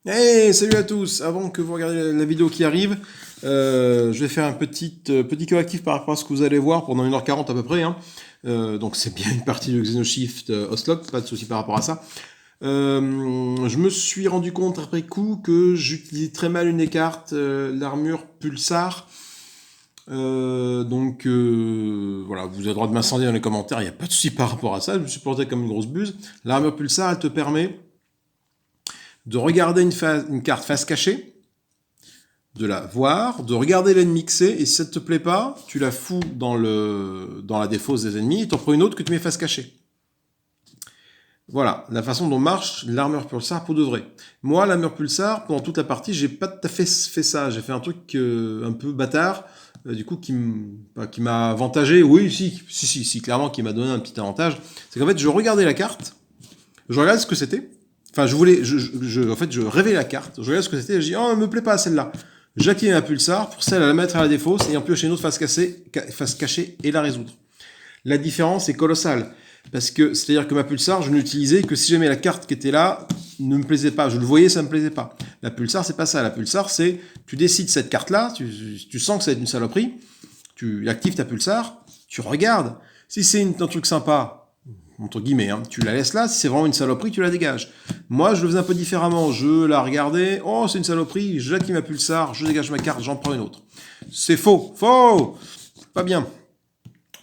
Hey, salut à tous! Avant que vous regardiez la vidéo qui arrive, je vais faire un petit correctif par rapport à ce que vous allez voir pendant 1h40 à peu près, hein. Donc c'est bien une partie de Xenoshift Oslock, pas de souci par rapport à ça. Je me suis rendu compte après coup que j'utilisais très mal une des cartes, l'armure Pulsar. Voilà, vous avez le droit de m'incendier dans les commentaires, il n'y a pas de souci par rapport à ça, je me suis porté comme une grosse buse. L'armure Pulsar, elle te permet de regarder une carte face cachée, de la voir, de regarder l'ennemi mixé, et si ça ne te plaît pas, tu la fous dans la défausse des ennemis, et t'en prends une autre que tu mets face cachée. Voilà, la façon dont marche l'armure pulsar pour de vrai. Moi, l'armure pulsar, pendant toute la partie, j'ai pas tout à fait fait ça. J'ai fait un truc un peu bâtard, du coup, qui m'a avantagé. Oui, si, clairement, qui m'a donné un petit avantage. C'est qu'en fait, je regardais la carte, je regardais ce que c'était. Enfin, en fait, je rêvais la carte. Je regardais ce que c'était. Et je dis, oh, elle me plaît pas celle-là. J'active un pulsar pour celle à la mettre à la défausse et en piocher une autre face cachée et la résoudre. La différence est colossale. Parce que, c'est-à-dire que ma pulsar, je n'utilisais que si jamais la carte qui était là ne me plaisait pas. Je le voyais, ça me plaisait pas. La pulsar, c'est pas ça. La pulsar, c'est, tu décides cette carte-là, tu sens que ça va être une saloperie, tu actives ta pulsar, tu regardes. Si c'est un truc sympa, entre guillemets, hein, tu la laisses là. Si c'est vraiment une saloperie, tu la dégages. Moi, je le faisais un peu différemment. Je la regardais, oh, c'est une saloperie, j'active ma pulsar, je dégage ma carte, j'en prends une autre. C'est faux, faux, pas bien.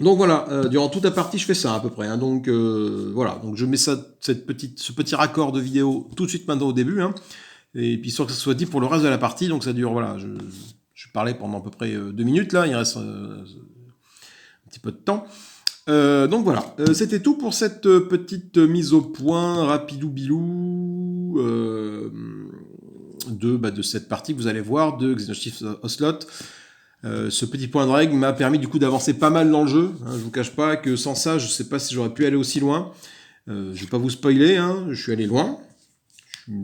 Donc voilà, durant toute la partie, je fais ça à peu près, hein. Donc voilà, donc je mets ce petit raccord de vidéo tout de suite maintenant au début, hein. Et puis histoire que ça soit dit pour le reste de la partie. Donc ça dure, voilà, je parlais pendant à peu près 2 minutes là, il reste un petit peu de temps. Donc voilà, c'était tout pour cette petite mise au point rapidou bilou de cette partie que vous allez voir de Xenoshift Ocelot. Ce petit point de règle m'a permis du coup d'avancer pas mal dans le jeu, hein. Je vous cache pas que sans ça, je sais pas si j'aurais pu aller aussi loin. Je vais pas vous spoiler, hein, je suis allé loin.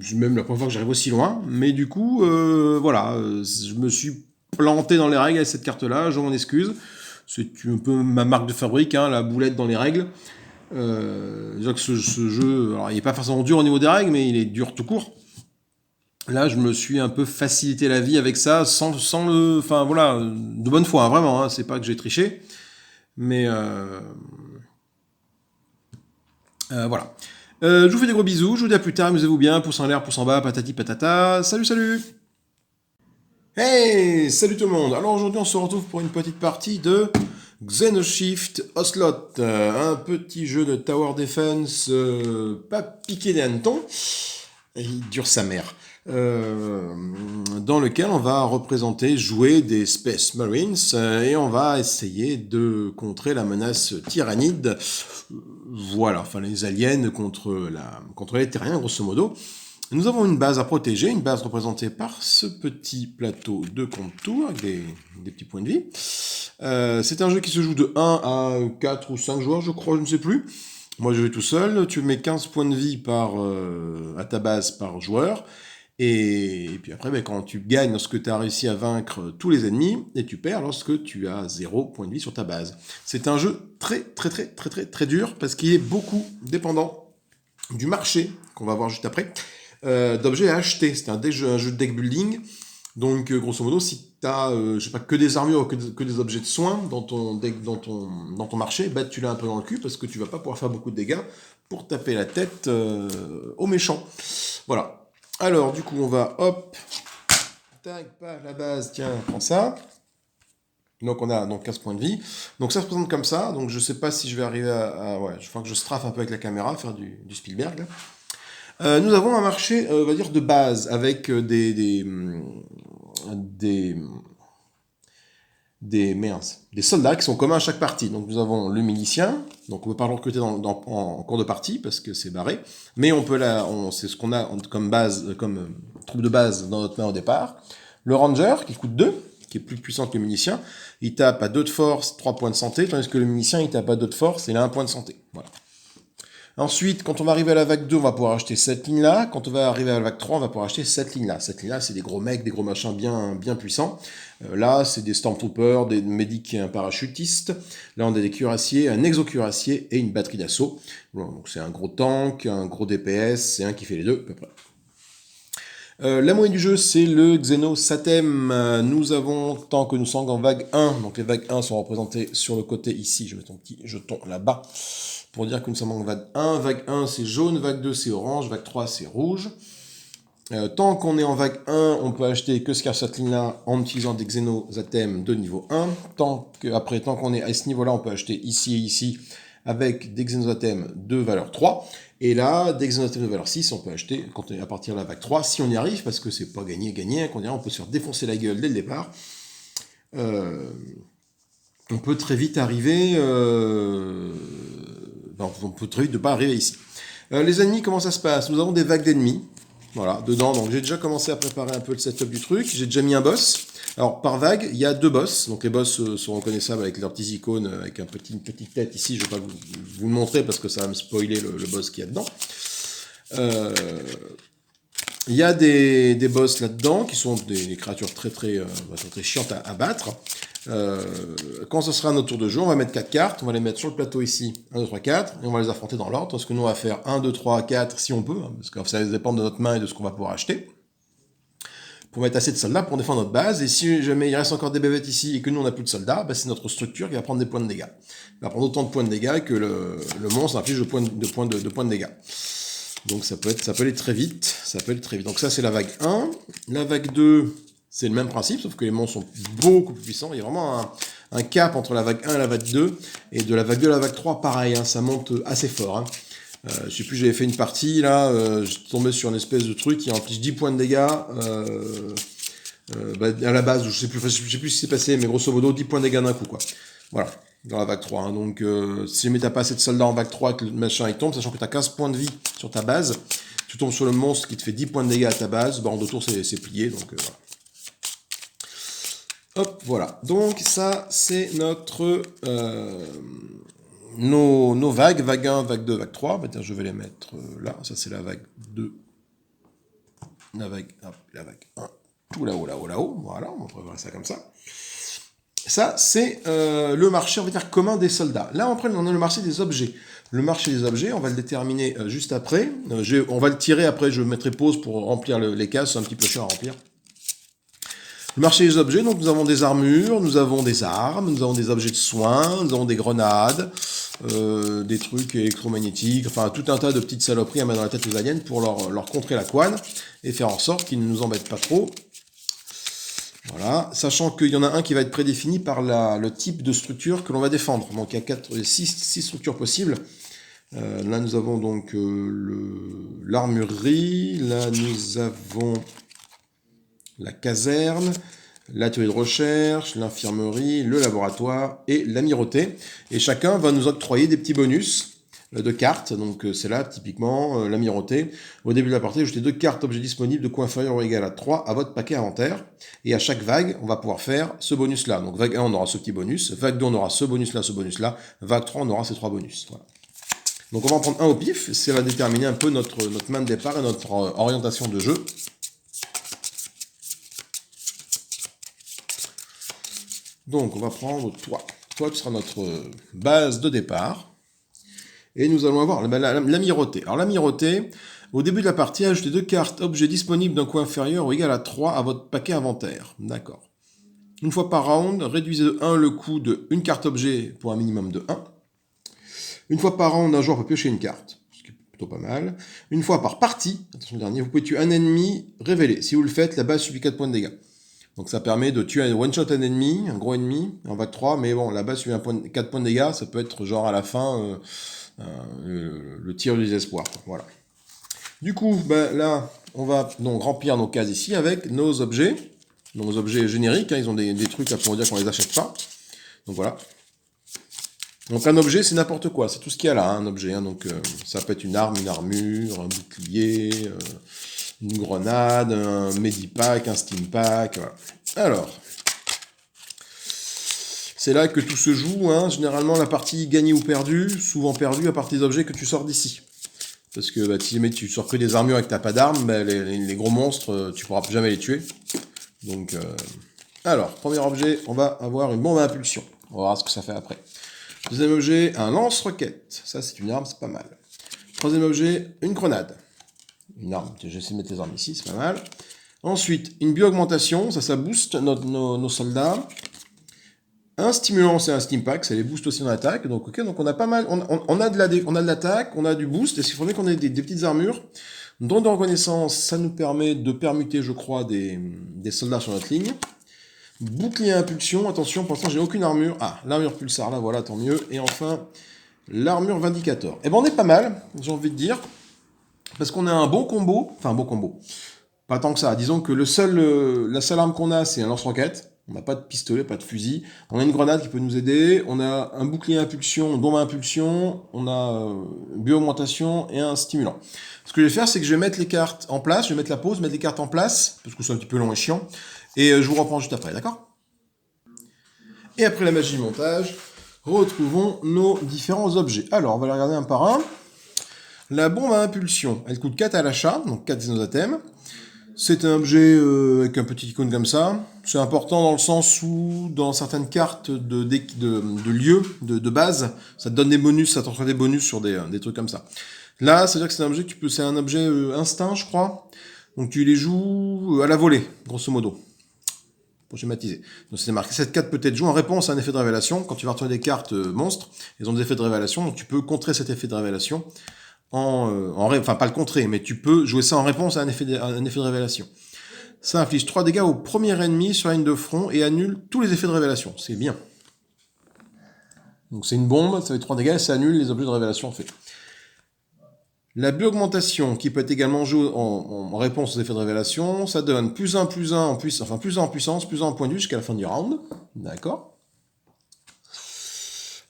C'est même la première fois que j'arrive aussi loin. Mais du coup, voilà, je me suis planté dans les règles avec cette carte-là, je m'en excuse. C'est un peu ma marque de fabrique, hein, la boulette dans les règles. Déjà que ce jeu, alors il est pas forcément dur au niveau des règles, mais il est dur tout court. Là, je me suis un peu facilité la vie avec ça, sans le, enfin voilà, de bonne foi, hein, vraiment. Hein, c'est pas que j'ai triché, mais voilà. Je vous fais des gros bisous, je vous dis à plus tard, amusez-vous bien, pouce en l'air, pouce en bas, patati patata, salut salut. Hey, salut tout le monde. Alors aujourd'hui, on se retrouve pour une petite partie de Xenoshift Ocelot, un petit jeu de tower defense, pas piqué des hannetons. Il dure sa mère. Dans lequel on va jouer des Space Marines et on va essayer de contrer la menace tyrannide. Voilà, enfin les aliens contre les terriens, grosso modo. Nous avons une base à protéger, une base représentée par ce petit plateau de contour avec des petits points de vie. C'est un jeu qui se joue de 1 à 4 ou 5 joueurs, je crois, je ne sais plus. Moi, je vais tout seul. Tu mets 15 points de vie à ta base par joueur. Et puis après, quand tu gagnes lorsque tu as réussi à vaincre tous les ennemis, et tu perds lorsque tu as 0 point de vie sur ta base. C'est un jeu très dur, parce qu'il est beaucoup dépendant du marché, qu'on va voir juste après, d'objets à acheter. C'est un jeu de deck building. Donc, grosso modo, si tu as, je sais pas, que des armures ou que des objets de soins dans ton deck, dans ton marché, bah, tu l'as un peu dans le cul parce que tu vas pas pouvoir faire beaucoup de dégâts pour taper la tête aux méchants. Voilà. Alors, du coup, on va, hop, tac, pas la base, tiens, prends ça. Donc, on a donc 15 points de vie. Donc, ça se présente comme ça. Donc, je sais pas si je vais arriver ouais, je crois que je straffe un peu avec la caméra, faire du Spielberg, là. Nous avons un marché, on va dire, de base, avec des, des soldats qui sont communs à chaque partie. Donc nous avons le milicien, donc on ne peut pas le recruter en cours de partie parce que c'est barré, mais c'est ce qu'on a comme base, comme troupe de base dans notre main au départ. Le ranger qui coûte 2, qui est plus puissant que le milicien, il tape à 2 de force, 3 points de santé, tandis que le milicien il tape à 2 de force et il a 1 point de santé. Voilà. Ensuite, quand on va arriver à la vague 2, on va pouvoir acheter cette ligne-là. Quand on va arriver à la vague 3, on va pouvoir acheter cette ligne-là. Cette ligne-là, c'est des gros mecs, des gros machins bien puissants. Là, c'est des Stormtroopers, des médics et un parachutiste. Là, on a des cuirassiers, un exo-cuirassier et une batterie d'assaut. Bon, donc c'est un gros tank, un gros DPS, c'est un qui fait les deux, à peu près. La moyenne du jeu, c'est le Xenosatem. Nous avons, tant que nous sommes en vague 1, donc les vagues 1 sont représentées sur le côté ici, je mets ton petit jeton là-bas, pour dire que nous sommes en vague 1. Vague 1, c'est jaune, vague 2, c'est orange, vague 3, c'est rouge. Tant qu'on est en vague 1, on peut acheter que ce Scarsatline-là en utilisant des Xenosatem de niveau 1. Tant qu'on est à ce niveau-là, on peut acheter ici et ici avec des Xenosatem de valeur 3. Et là, des Xenosatem de valeur 6, on peut acheter quand on est à partir de la vague 3, si on y arrive, parce que c'est pas gagné, hein, on peut se faire défoncer la gueule dès le départ. On peut très vite arriver... on peut très vite ne pas arriver ici. Les ennemis, comment ça se passe? Nous avons des vagues d'ennemis. Voilà, dedans, donc j'ai déjà commencé à préparer un peu le setup du truc. J'ai déjà mis un boss. Alors, par vague, il y a 2 boss. Donc, les boss sont reconnaissables avec leurs petits icônes, avec une petite tête ici. Je ne vais pas vous le montrer parce que ça va me spoiler le boss qu'il y a dedans. Il y a des boss là-dedans qui sont des créatures très chiantes à battre. Quand ce sera notre tour de jeu, on va mettre 4 cartes, on va les mettre sur le plateau ici, 1, 2, 3, 4, et on va les affronter dans l'ordre, parce que nous on va faire 1, 2, 3, 4 si on peut, hein, parce que ça va dépendre de notre main et de ce qu'on va pouvoir acheter, pour mettre assez de soldats pour défendre notre base, et si jamais il reste encore des bébêtes ici et que nous on n'a plus de soldats, bah, c'est notre structure qui va prendre des points de dégâts. Il va prendre autant de points de dégâts que le monstre inflige de points de dégâts. Donc ça peut aller très vite, Donc ça c'est la vague 1. La vague 2, c'est le même principe, sauf que les monstres sont beaucoup plus puissants. Il y a vraiment un cap entre la vague 1 et la vague 2. Et de la vague 2 à la vague 3, pareil, hein, ça monte assez fort. Hein. Je sais plus, j'avais fait une partie, là, je suis tombé sur une espèce de truc qui inflige 10 points de dégâts. À la base, je sais plus ce qui s'est passé, mais grosso modo, 10 points de dégâts d'un coup, quoi. Voilà, dans la vague 3. Hein. Donc, si jamais t'as pas assez de soldats en vague 3 et que le machin il tombe, sachant que t'as 15 points de vie sur ta base, tu tombes sur le monstre qui te fait 10 points de dégâts à ta base, bah en 2 tours c'est plié, donc voilà. Hop, voilà. Donc ça, c'est notre... nos vagues, vague 1, vague 2, vague 3. Bah, je vais les mettre là. Ça, c'est la vague 2. La vague 1. Tout là-haut, là-haut, là-haut. Voilà, on va préparer ça comme ça. Ça, c'est le marché, on va dire, commun des soldats. Là, après, on a le marché des objets. Le marché des objets, on va le déterminer juste après. On va le tirer après, je mettrai pause pour remplir les cases. C'est un petit peu cher à remplir. Le marché des objets, donc nous avons des armures, nous avons des armes, nous avons des objets de soins, nous avons des grenades, des trucs électromagnétiques, enfin tout un tas de petites saloperies à mettre dans la tête aux aliens pour leur contrer la couenne et faire en sorte qu'ils ne nous embêtent pas trop. Voilà, sachant qu'il y en a un qui va être prédéfini par le type de structure que l'on va défendre. Donc il y a 6 structures possibles. Là nous avons donc l'armurerie, là nous avons la caserne, l'atelier de recherche, l'infirmerie, le laboratoire et l'amirauté. Et chacun va nous octroyer des petits bonus de cartes. Donc c'est là typiquement l'amirauté. Au début de la partie, ajoutez 2 cartes objets disponibles de coût inférieur ou égal à 3 à votre paquet inventaire. Et à chaque vague, on va pouvoir faire ce bonus-là. Donc vague 1, on aura ce petit bonus. Vague 2, on aura ce bonus-là, ce bonus-là. Vague 3, on aura ces 3 bonus. Voilà. Donc on va en prendre un au pif. Ça va déterminer un peu notre main de départ et notre orientation de jeu. Donc, on va prendre toi. Toi, tu seras notre base de départ. Et nous allons avoir l'amirauté. Alors, l'amirauté, au début de la partie, ajoutez 2 cartes objets disponibles d'un coût inférieur ou égal à 3 à votre paquet inventaire. D'accord. Une fois par round, réduisez de 1 le coût de une carte objet pour un minimum de 1. Une fois par round, un joueur peut piocher une carte, ce qui est plutôt pas mal. Une fois par partie, attention le dernier, vous pouvez tuer un ennemi révélé. Si vous le faites, la base subit 4 points de dégâts. Donc ça permet de tuer one-shot un ennemi, un gros ennemi, en vague 3, mais bon, là-bas, sur 4 points de dégâts, ça peut être genre à la fin le tir du désespoir. Voilà. Du coup, là, on va donc remplir nos cases ici avec nos objets. Nos objets génériques, hein, ils ont des trucs là pour dire qu'on les achète pas. Donc voilà. Donc un objet, c'est n'importe quoi, c'est tout ce qu'il y a là, hein, un objet. Hein, donc ça peut être une arme, une armure, un bouclier... une grenade, un medipack, un steampack, voilà. Alors, c'est là que tout se joue, hein. Généralement la partie gagnée ou perdue, souvent perdue à partir des objets que tu sors d'ici. Parce que si jamais tu sors que des armures et que t'as pas d'armes, les gros monstres, tu pourras plus jamais les tuer. Donc, alors, premier objet, on va avoir une bombe à impulsion. On va voir ce que ça fait après. Deuxième objet, un lance-roquette. Ça c'est une arme, c'est pas mal. Troisième objet, une grenade. Une arme, j'essaie de mettre les armes ici, c'est pas mal. Ensuite, une bio-augmentation, ça booste nos soldats. Un stimulant, c'est un steam pack, ça les booste aussi en attaque. Donc, ok, donc on a pas mal, on a de l'attaque, on a du boost, et ce qu'il faudrait qu'on ait des petites armures. Don de reconnaissance, ça nous permet de permuter, je crois, des soldats sur notre ligne. Bouclier impulsion, attention, pour l'instant j'ai aucune armure. Ah, l'armure pulsar, là voilà, tant mieux. Et enfin, l'armure vindicator. Eh ben on est pas mal, j'ai envie de dire. Parce qu'on a un bon combo, enfin un bon combo. Pas tant que ça. Disons que la seule arme qu'on a, c'est un lance-roquette. On n'a pas de pistolet, pas de fusil. On a une grenade qui peut nous aider. On a un bouclier impulsion, bombe à impulsion. On a bio-augmentation et un stimulant. Ce que je vais faire, c'est que je vais mettre les cartes en place. Je vais mettre la pause, mettre les cartes en place, parce que c'est un petit peu long et chiant. Et je vous reprends juste après, d'accord? Et après la magie du montage, retrouvons nos différents objets. Alors, on va les regarder un par un. La bombe à impulsion, elle coûte 4 à l'achat, donc 4 xénozathèmes. C'est un objet avec un petit icône comme ça. C'est important dans le sens où, dans certaines cartes de lieux, de base, ça te donne des bonus, ça t'offre des bonus sur des trucs comme ça. Là, c'est-à-dire que c'est un objet c'est un objet instinct, je crois. Donc tu les joues à la volée, grosso modo. Pour schématiser. Donc c'est marqué, cette carte peut être jouée en réponse à un effet de révélation. Quand tu vas retourner des cartes monstres, elles ont des effets de révélation, donc tu peux contrer cet effet de révélation enfin pas le contrer, mais tu peux jouer ça en réponse à un effet de révélation. Ça inflige 3 dégâts au premier ennemi sur la ligne de front et annule tous les effets de révélation. C'est bien. Donc c'est une bombe, ça fait 3 dégâts et ça annule les objets de révélation faits. La bio-augmentation, qui peut être également jouée en réponse aux effets de révélation, ça donne plus 1 en puissance, enfin plus 1 en puissance, plus 1 en point de vue jusqu'à la fin du round. D'accord.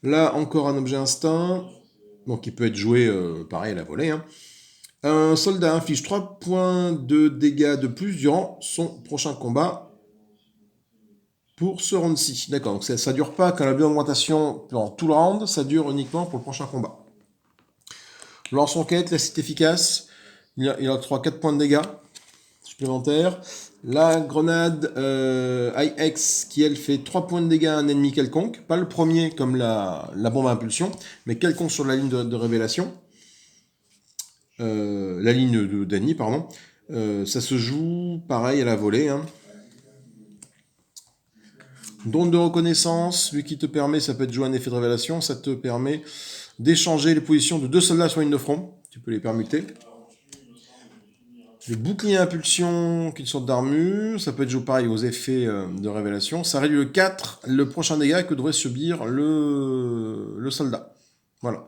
Là, encore un objet instinct, donc qui peut être joué, pareil, à la volée, hein. Un soldat inflige 3 points de dégâts de plus durant son prochain combat pour ce round-ci. D'accord, donc ça dure pas quand la bio-augmentation pendant tout le round, ça dure uniquement pour le prochain combat. Lance-roquette, là c'est efficace, il octroie 4 points de dégâts supplémentaires. La grenade IX qui elle fait 3 points de dégâts à un ennemi quelconque, pas le premier comme la bombe à impulsion, mais quelconque sur la ligne de révélation. La ligne d'Annie, pardon. Ça se joue pareil à la volée. Hein. Don de reconnaissance, lui qui te permet, ça peut être joué un effet de révélation, ça te permet d'échanger les positions de 2 soldats sur une ligne de front. Tu peux les permuter. Le bouclier impulsion, qui est une sorte d'armure, ça peut être joué pareil aux effets de révélation. Ça réduit le 4, le prochain dégât que devrait subir le soldat. Voilà.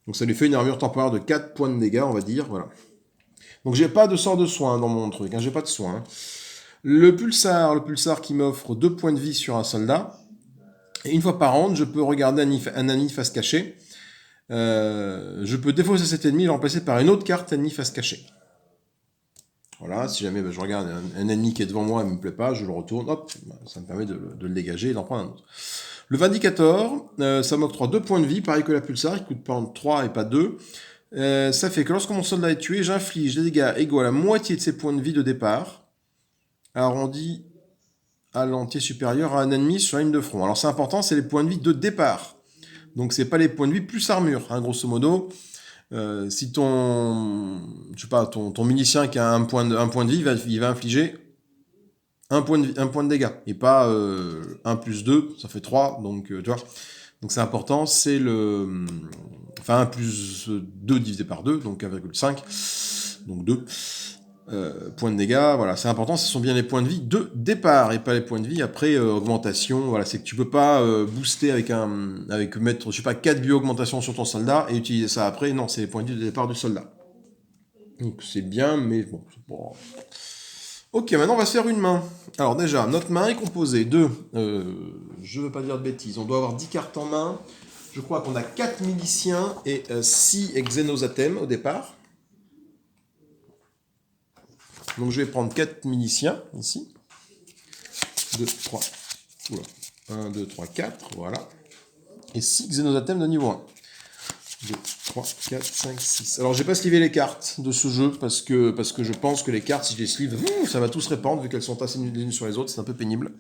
Donc ça lui fait une armure temporaire de 4 points de dégâts, on va dire. Voilà. Donc j'ai pas de sort de soin dans mon truc, hein, j'ai pas de soin. Hein. Le pulsar qui m'offre 2 points de vie sur un soldat. Et une fois par round, je peux regarder un ennemi face cachée. Je peux défausser cet ennemi et le remplacer par une autre carte ennemi face cachée. Voilà, si jamais je regarde un ennemi qui est devant moi et ne me plaît pas, je le retourne, hop, ça me permet de le dégager et d'en prendre un autre. Le Vindicator, ça m'octroie 2 points de vie, pareil que la pulsar, il coûte par exemple 3 et pas 2. Ça fait que lorsque mon soldat est tué, j'inflige des dégâts égaux à la moitié de ses points de vie de départ, arrondi à l'entier supérieur à un ennemi sur la ligne de front. Alors c'est important, c'est les points de vie de départ. Donc c'est pas les points de vie plus armure, hein, grosso modo. Si ton milicien qui a un point de vie, il va infliger un point de dégâts. Et pas 1 plus 2, ça fait 3. Donc, tu vois. Donc c'est important, c'est le... Enfin 1 plus 2 divisé par 2, donc 1,5. Donc 2. Points de dégâts, voilà, c'est important, ce sont bien les points de vie de départ et pas les points de vie après augmentation. Voilà, c'est que tu peux pas booster avec mettre, je sais pas, 4 bio-augmentation sur ton soldat et utiliser ça après. Non, c'est les points de vie de départ du soldat. Donc c'est bien, mais bon, c'est pas... Ok, maintenant on va se faire une main. Alors déjà, notre main est composée de, je veux pas dire de bêtises, on doit avoir 10 cartes en main. Je crois qu'on a 4 miliciens et 6 xénozathèmes au départ. Donc je vais prendre 4 miliciens, ici. 2, 3. Oula. 1, 2, 3, 4, voilà. Et 6 xénozathèmes de niveau 1. 2, 3, 4, 5, 6. Alors j'ai pas slivé les cartes de ce jeu, parce que je pense que les cartes, si je les slive, ça va tout se répandre, vu qu'elles sont assez les unes sur les autres, c'est un peu pénible.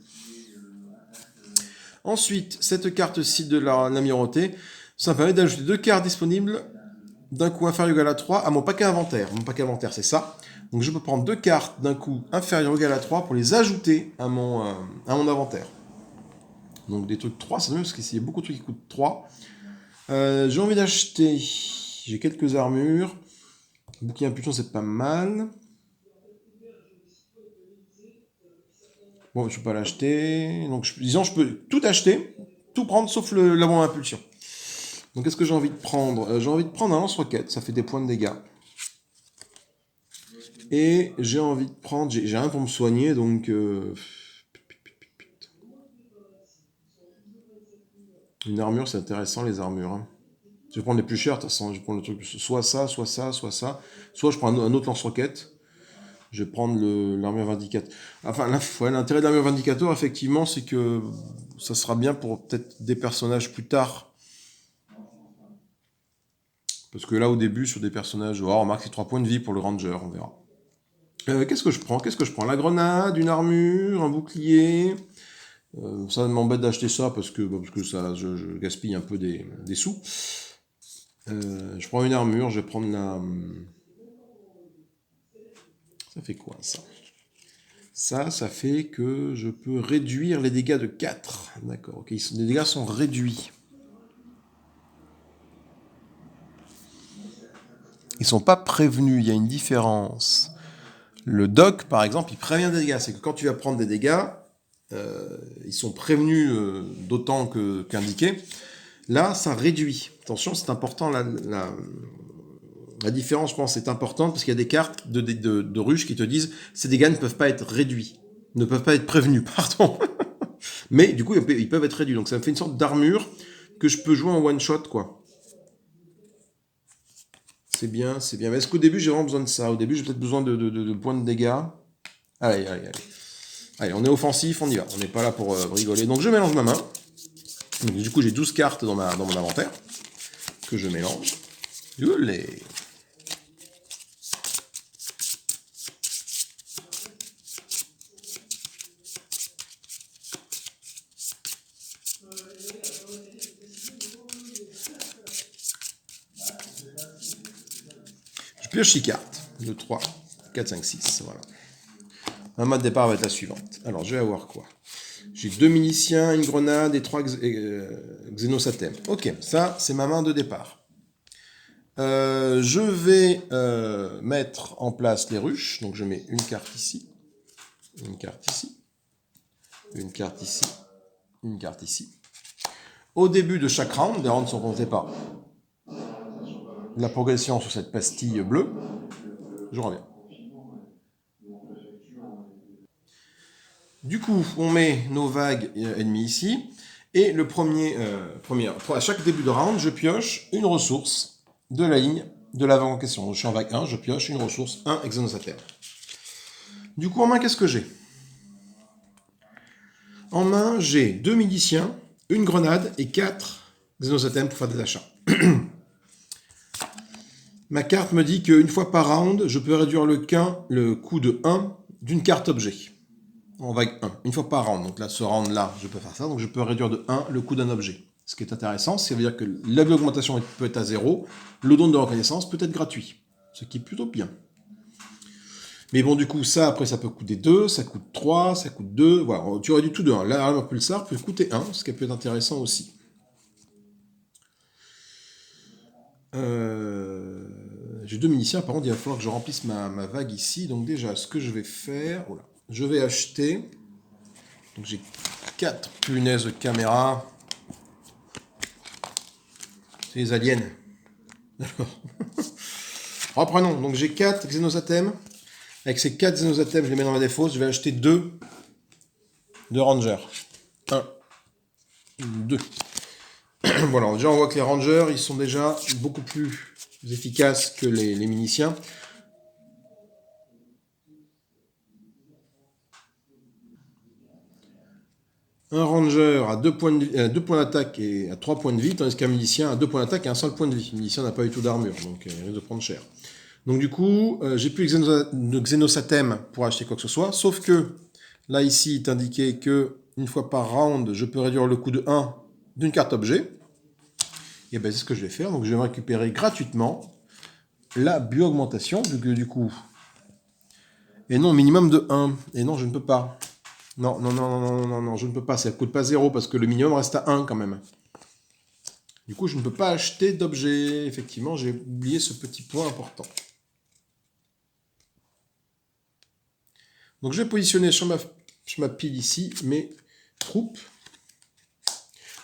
Ensuite, cette carte-ci de l'amirauté, ça me permet d'ajouter 2 cartes disponibles d'un coup inférieur ou égal à 3 à mon paquet inventaire. Mon paquet inventaire, c'est ça. Donc je peux prendre 2 cartes d'un coup inférieur ou égal à 3 pour les ajouter à mon inventaire. Donc des trucs 3, c'est mieux parce qu'il y a beaucoup de trucs qui coûtent 3. J'ai envie d'acheter... J'ai quelques armures. Bouclier impulsion, c'est pas mal. Bon, je peux pas l'acheter. Donc, disons, je peux tout acheter, tout prendre, sauf la bombe à impulsion. Donc, qu'est-ce que j'ai envie de prendre? J'ai envie de prendre un lance-roquette, ça fait des points de dégâts. Et j'ai envie de prendre... J'ai rien pour me soigner, donc... Une armure, c'est intéressant, les armures. Hein. Je vais prendre les plus chères, de toute façon. Je vais prendre le truc, soit ça, soit ça, soit ça. Soit je prends un autre lance-roquette. Je vais prendre l'armure vindicateur. Enfin, l'intérêt de l'armure vindicateur, effectivement, c'est que ça sera bien pour peut-être des personnages plus tard. Parce que là, au début, sur des personnages... Oh, remarque, c'est 3 points de vie pour le ranger, on verra. Qu'est-ce que je prends? La grenade, une armure, un bouclier... ça m'embête d'acheter ça parce que ça, je gaspille un peu des sous. Je prends une armure, je vais prendre la... Ça fait quoi, ça? Ça fait que je peux réduire les dégâts de 4. D'accord, ok, les dégâts sont réduits. Ils sont pas prévenus, il y a une différence. Le doc, par exemple, il prévient des dégâts. C'est que quand tu vas prendre des dégâts, ils sont prévenus d'autant qu'indiqués. Là, ça réduit. Attention, c'est important, la différence, je pense, est importante parce qu'il y a des cartes de ruches qui te disent ces dégâts ne peuvent pas être réduits, ne peuvent pas être prévenus, pardon. Mais du coup, ils peuvent être réduits. Donc ça me fait une sorte d'armure que je peux jouer en one-shot, quoi. C'est bien, c'est bien. Mais est-ce qu'au début, j'ai vraiment besoin de ça? Au début, j'ai peut-être besoin de points de dégâts. Allez. Allez, on est offensif, on y va. On n'est pas là pour rigoler. Donc je mélange ma main. Donc, du coup, j'ai 12 cartes dans mon inventaire que je mélange. Olé. Je pioche 6 cartes. 2, 3, 4, 5, 6. Voilà. Ma main de départ va être la suivante. Alors, je vais avoir quoi? J'ai 2 miliciens, une grenade et 3 xénosatèmes. Ok, ça, c'est ma main de départ. Je vais mettre en place les ruches. Donc, je mets une carte ici, une carte ici, une carte ici, une carte ici. Au début de chaque round, les rounds sont comptés par la progression sur cette pastille bleue. Je reviens. Du coup, on met nos vagues ennemies ici. Et le à chaque début de round, je pioche une ressource de la ligne de la vague en question. Donc, je suis en vague 1, je pioche une ressource, un xénosatème. Du coup, en main, qu'est-ce que j'ai? En main, j'ai 2 miliciens, une grenade et 4 xénosatèmes pour faire des achats. Ma carte me dit qu'une fois par round, je peux réduire le coût de 1 d'une carte objet. En vague 1, une fois par round. Donc là, ce round-là, je peux faire ça. Donc je peux réduire de 1 le coût d'un objet. Ce qui est intéressant, ça veut dire que l'augmentation peut être à 0, le don de reconnaissance peut être gratuit. Ce qui est plutôt bien. Mais bon, du coup, ça, après, ça peut coûter 2, ça coûte 3, ça coûte 2. Voilà, tu aurais du tout de 1. L'arme pulsar peut coûter 1, ce qui peut être intéressant aussi. J'ai 2 miliciens, par contre, il va falloir que je remplisse ma vague ici. Donc déjà, ce que je vais faire... Voilà. Je vais acheter... Donc j'ai 4 punaises de caméra. C'est les aliens. Alors, reprenons. Donc j'ai 4 xénosatèmes. Avec ces 4 xénosatèmes, je les mets dans ma défausse. Je vais acheter 2 rangers. 1, 2. Voilà, déjà on voit que les rangers, ils sont déjà beaucoup plus efficaces que les miliciens. Un ranger a 2 points d'attaque et à 3 points de vie, tandis qu'un milicien a 2 points d'attaque et un seul point de vie. Le milicien n'a pas du tout d'armure, donc il risque de prendre cher. Donc du coup, j'ai plus de xénosatème pour acheter quoi que ce soit, sauf que là ici, il est indiqué que une fois par round, je peux réduire le coût de 1 d'une carte objet. Et bien c'est ce que je vais faire, donc je vais me récupérer gratuitement la bio-augmentation, vu que du coup... Et non, minimum de 1. Et non, je ne peux pas. Non, non, non, non, non, non, non, je ne peux pas. Ça ne coûte pas 0 parce que le minimum reste à 1 quand même. Du coup, je ne peux pas acheter d'objet. Effectivement, j'ai oublié ce petit point important. Donc, je vais positionner sur ma pile ici mes troupes.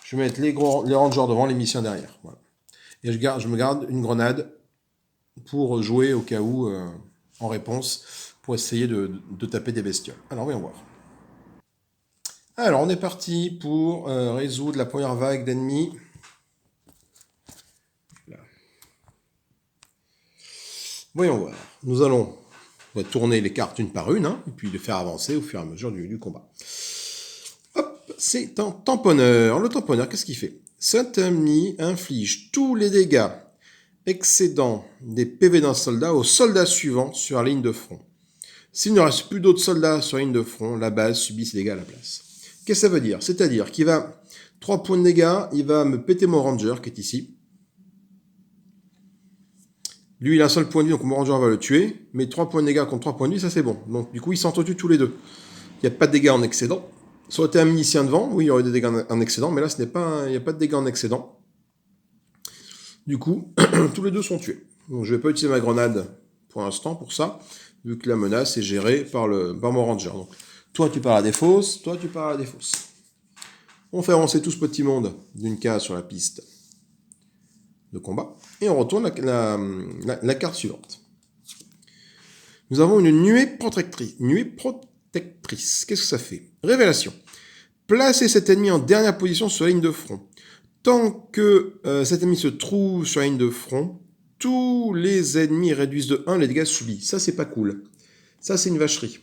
Je vais mettre les rangers devant, les missions derrière. Voilà. Et je me garde une grenade pour jouer au cas où, en réponse, pour essayer de taper des bestioles. Alors, voyons voir. Alors, on est parti pour résoudre la première vague d'ennemis. Voyons voir. Nous allons tourner les cartes une par une, hein, et puis les faire avancer au fur et à mesure du combat. Hop, c'est un tamponneur. Le tamponneur, qu'est-ce qu'il fait? Cet ennemi inflige tous les dégâts excédant des PV d'un soldat au soldat suivant sur la ligne de front. S'il ne reste plus d'autres soldats sur la ligne de front, la base subit ces dégâts à la place. Qu'est-ce que ça veut dire? C'est-à-dire qu'il va 3 points de dégâts, il va me péter mon ranger qui est ici. Lui, il a un seul point de vie, donc mon ranger va le tuer. Mais 3 points de dégâts contre 3 points de vie, ça c'est bon. Donc du coup, ils s'entretuent tous les deux. Il n'y a pas de dégâts en excédent. Ça aurait été un milicien devant, oui, il y aurait des dégâts en excédent, mais là, il n'y a pas de dégâts en excédent. Du coup, tous les deux sont tués. Donc je ne vais pas utiliser ma grenade pour l'instant pour ça, vu que la menace est gérée par mon ranger. Donc, toi, tu pars à la défausse, toi, tu pars à la défausse. On fait avancer tout ce petit monde d'une case sur la piste de combat, et on retourne la carte suivante. Nous avons une nuée protectrice. Qu'est-ce que ça fait? Révélation. Placez cet ennemi en dernière position sur la ligne de front. Tant que cet ennemi se trouve sur la ligne de front, tous les ennemis réduisent de 1 les dégâts subis. Ça, c'est pas cool. Ça, c'est une vacherie.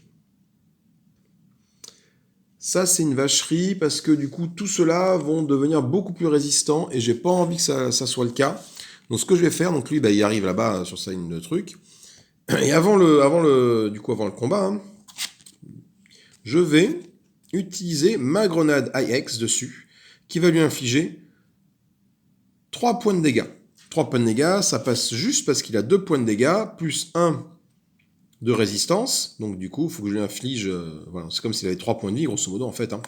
Ça, c'est une vacherie parce que du coup, tout cela vont devenir beaucoup plus résistants et j'ai pas envie que ça soit le cas. Donc, ce que je vais faire, donc lui, il arrive là-bas sur sa ligne de truc. Et avant le combat, hein, je vais utiliser ma grenade IX dessus qui va lui infliger 3 points de dégâts. 3 points de dégâts, ça passe juste parce qu'il a 2 points de dégâts, plus 1 de résistance. Donc du coup, il faut que je lui inflige... voilà, c'est comme s'il avait 3 points de vie, grosso modo, en fait. Hein,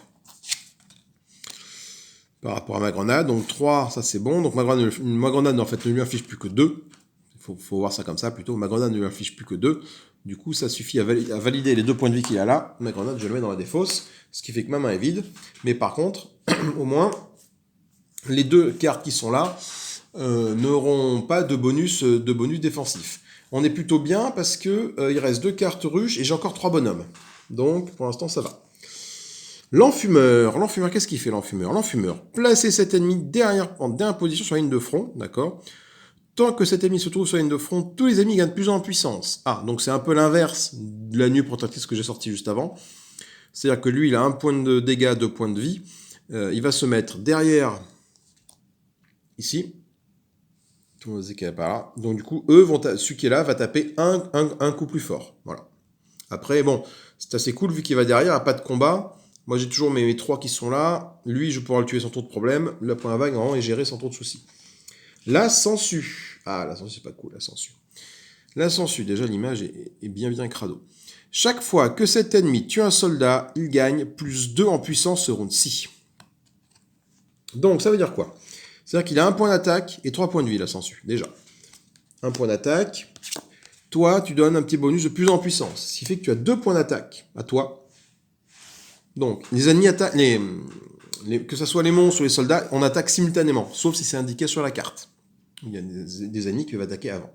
par rapport à ma grenade. Donc 3, ça c'est bon. Donc ma grenade en fait, ne lui inflige plus que 2. Il faut voir ça comme ça, plutôt. Ma grenade ne lui inflige plus que 2. Du coup, ça suffit à valider les 2 points de vie qu'il a là. Ma grenade, je le mets dans la défausse. Ce qui fait que ma main est vide. Mais par contre, au moins, les 2 cartes qui sont là... n'auront pas de bonus défensif. On est plutôt bien parce que il reste 2 cartes ruches et j'ai encore 3 bonhommes. Donc pour l'instant ça va. L'enfumeur, qu'est-ce qu'il fait l'enfumeur? L'enfumeur, placez cet ennemi en dernière position sur la ligne de front, d'accord? Tant que cet ennemi se trouve sur la ligne de front, tous les ennemis gagnent plus en puissance. Ah, donc c'est un peu l'inverse de la nuée protectrice que j'ai sortie juste avant. C'est-à-dire que lui, il a 1 point de dégâts, 2 points de vie. Il va se mettre derrière, ici. Tout le monde sait qu'elle est pas là. Donc du coup, celui qui est là va taper un coup plus fort. Voilà. Après, bon, c'est assez cool vu qu'il va derrière, il n'y a pas de combat. Moi, j'ai toujours mes 3 qui sont là. Lui, je pourrai le tuer sans trop de problème. La première vague, normalement, est gérée sans trop de soucis. La sangsue. Ah, la sangsue, c'est pas cool, la sangsue. La sangsue, déjà, l'image est bien crado. Chaque fois que cet ennemi tue un soldat, il gagne plus 2 en puissance ce round-ci. Donc, ça veut dire quoi? C'est-à-dire qu'il a 1 point d'attaque et 3 points de vie, la sangsue, déjà. 1 point d'attaque. Toi, tu donnes un petit bonus de plus en puissance. Ce qui fait que tu as 2 points d'attaque à toi. Donc, les ennemis attaquent... que ce soit les monstres ou les soldats, on attaque simultanément. Sauf si c'est indiqué sur la carte. Il y a des ennemis qui peuvent attaquer avant.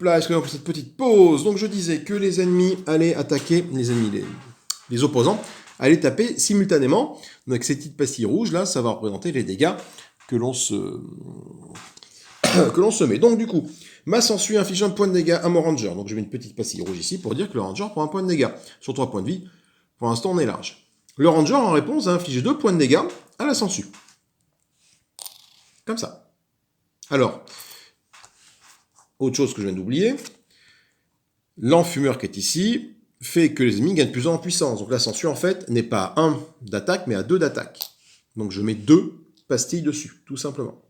Là, excusez-moi pour cette petite pause. Donc, je disais que les ennemis allaient attaquer... Les opposants allaient taper simultanément. Donc, avec ces petites pastilles rouges, là, ça va représenter les dégâts que l'on se met. Donc, du coup, ma sangsue inflige 1 point de dégâts à mon ranger. Donc, je mets une petite pastille rouge ici pour dire que le ranger prend 1 point de dégâts. Sur 3 points de vie, pour l'instant, on est large. Le ranger, en réponse, a infligé 2 points de dégâts à la sangsue. Comme ça. Alors, autre chose que je viens d'oublier, l'enfumeur qui est ici fait que les ennemis gagnent plus en puissance. Donc la sangsue, en fait, n'est pas à 1 d'attaque, mais à 2 d'attaque. Donc je mets 2 pastilles dessus, tout simplement.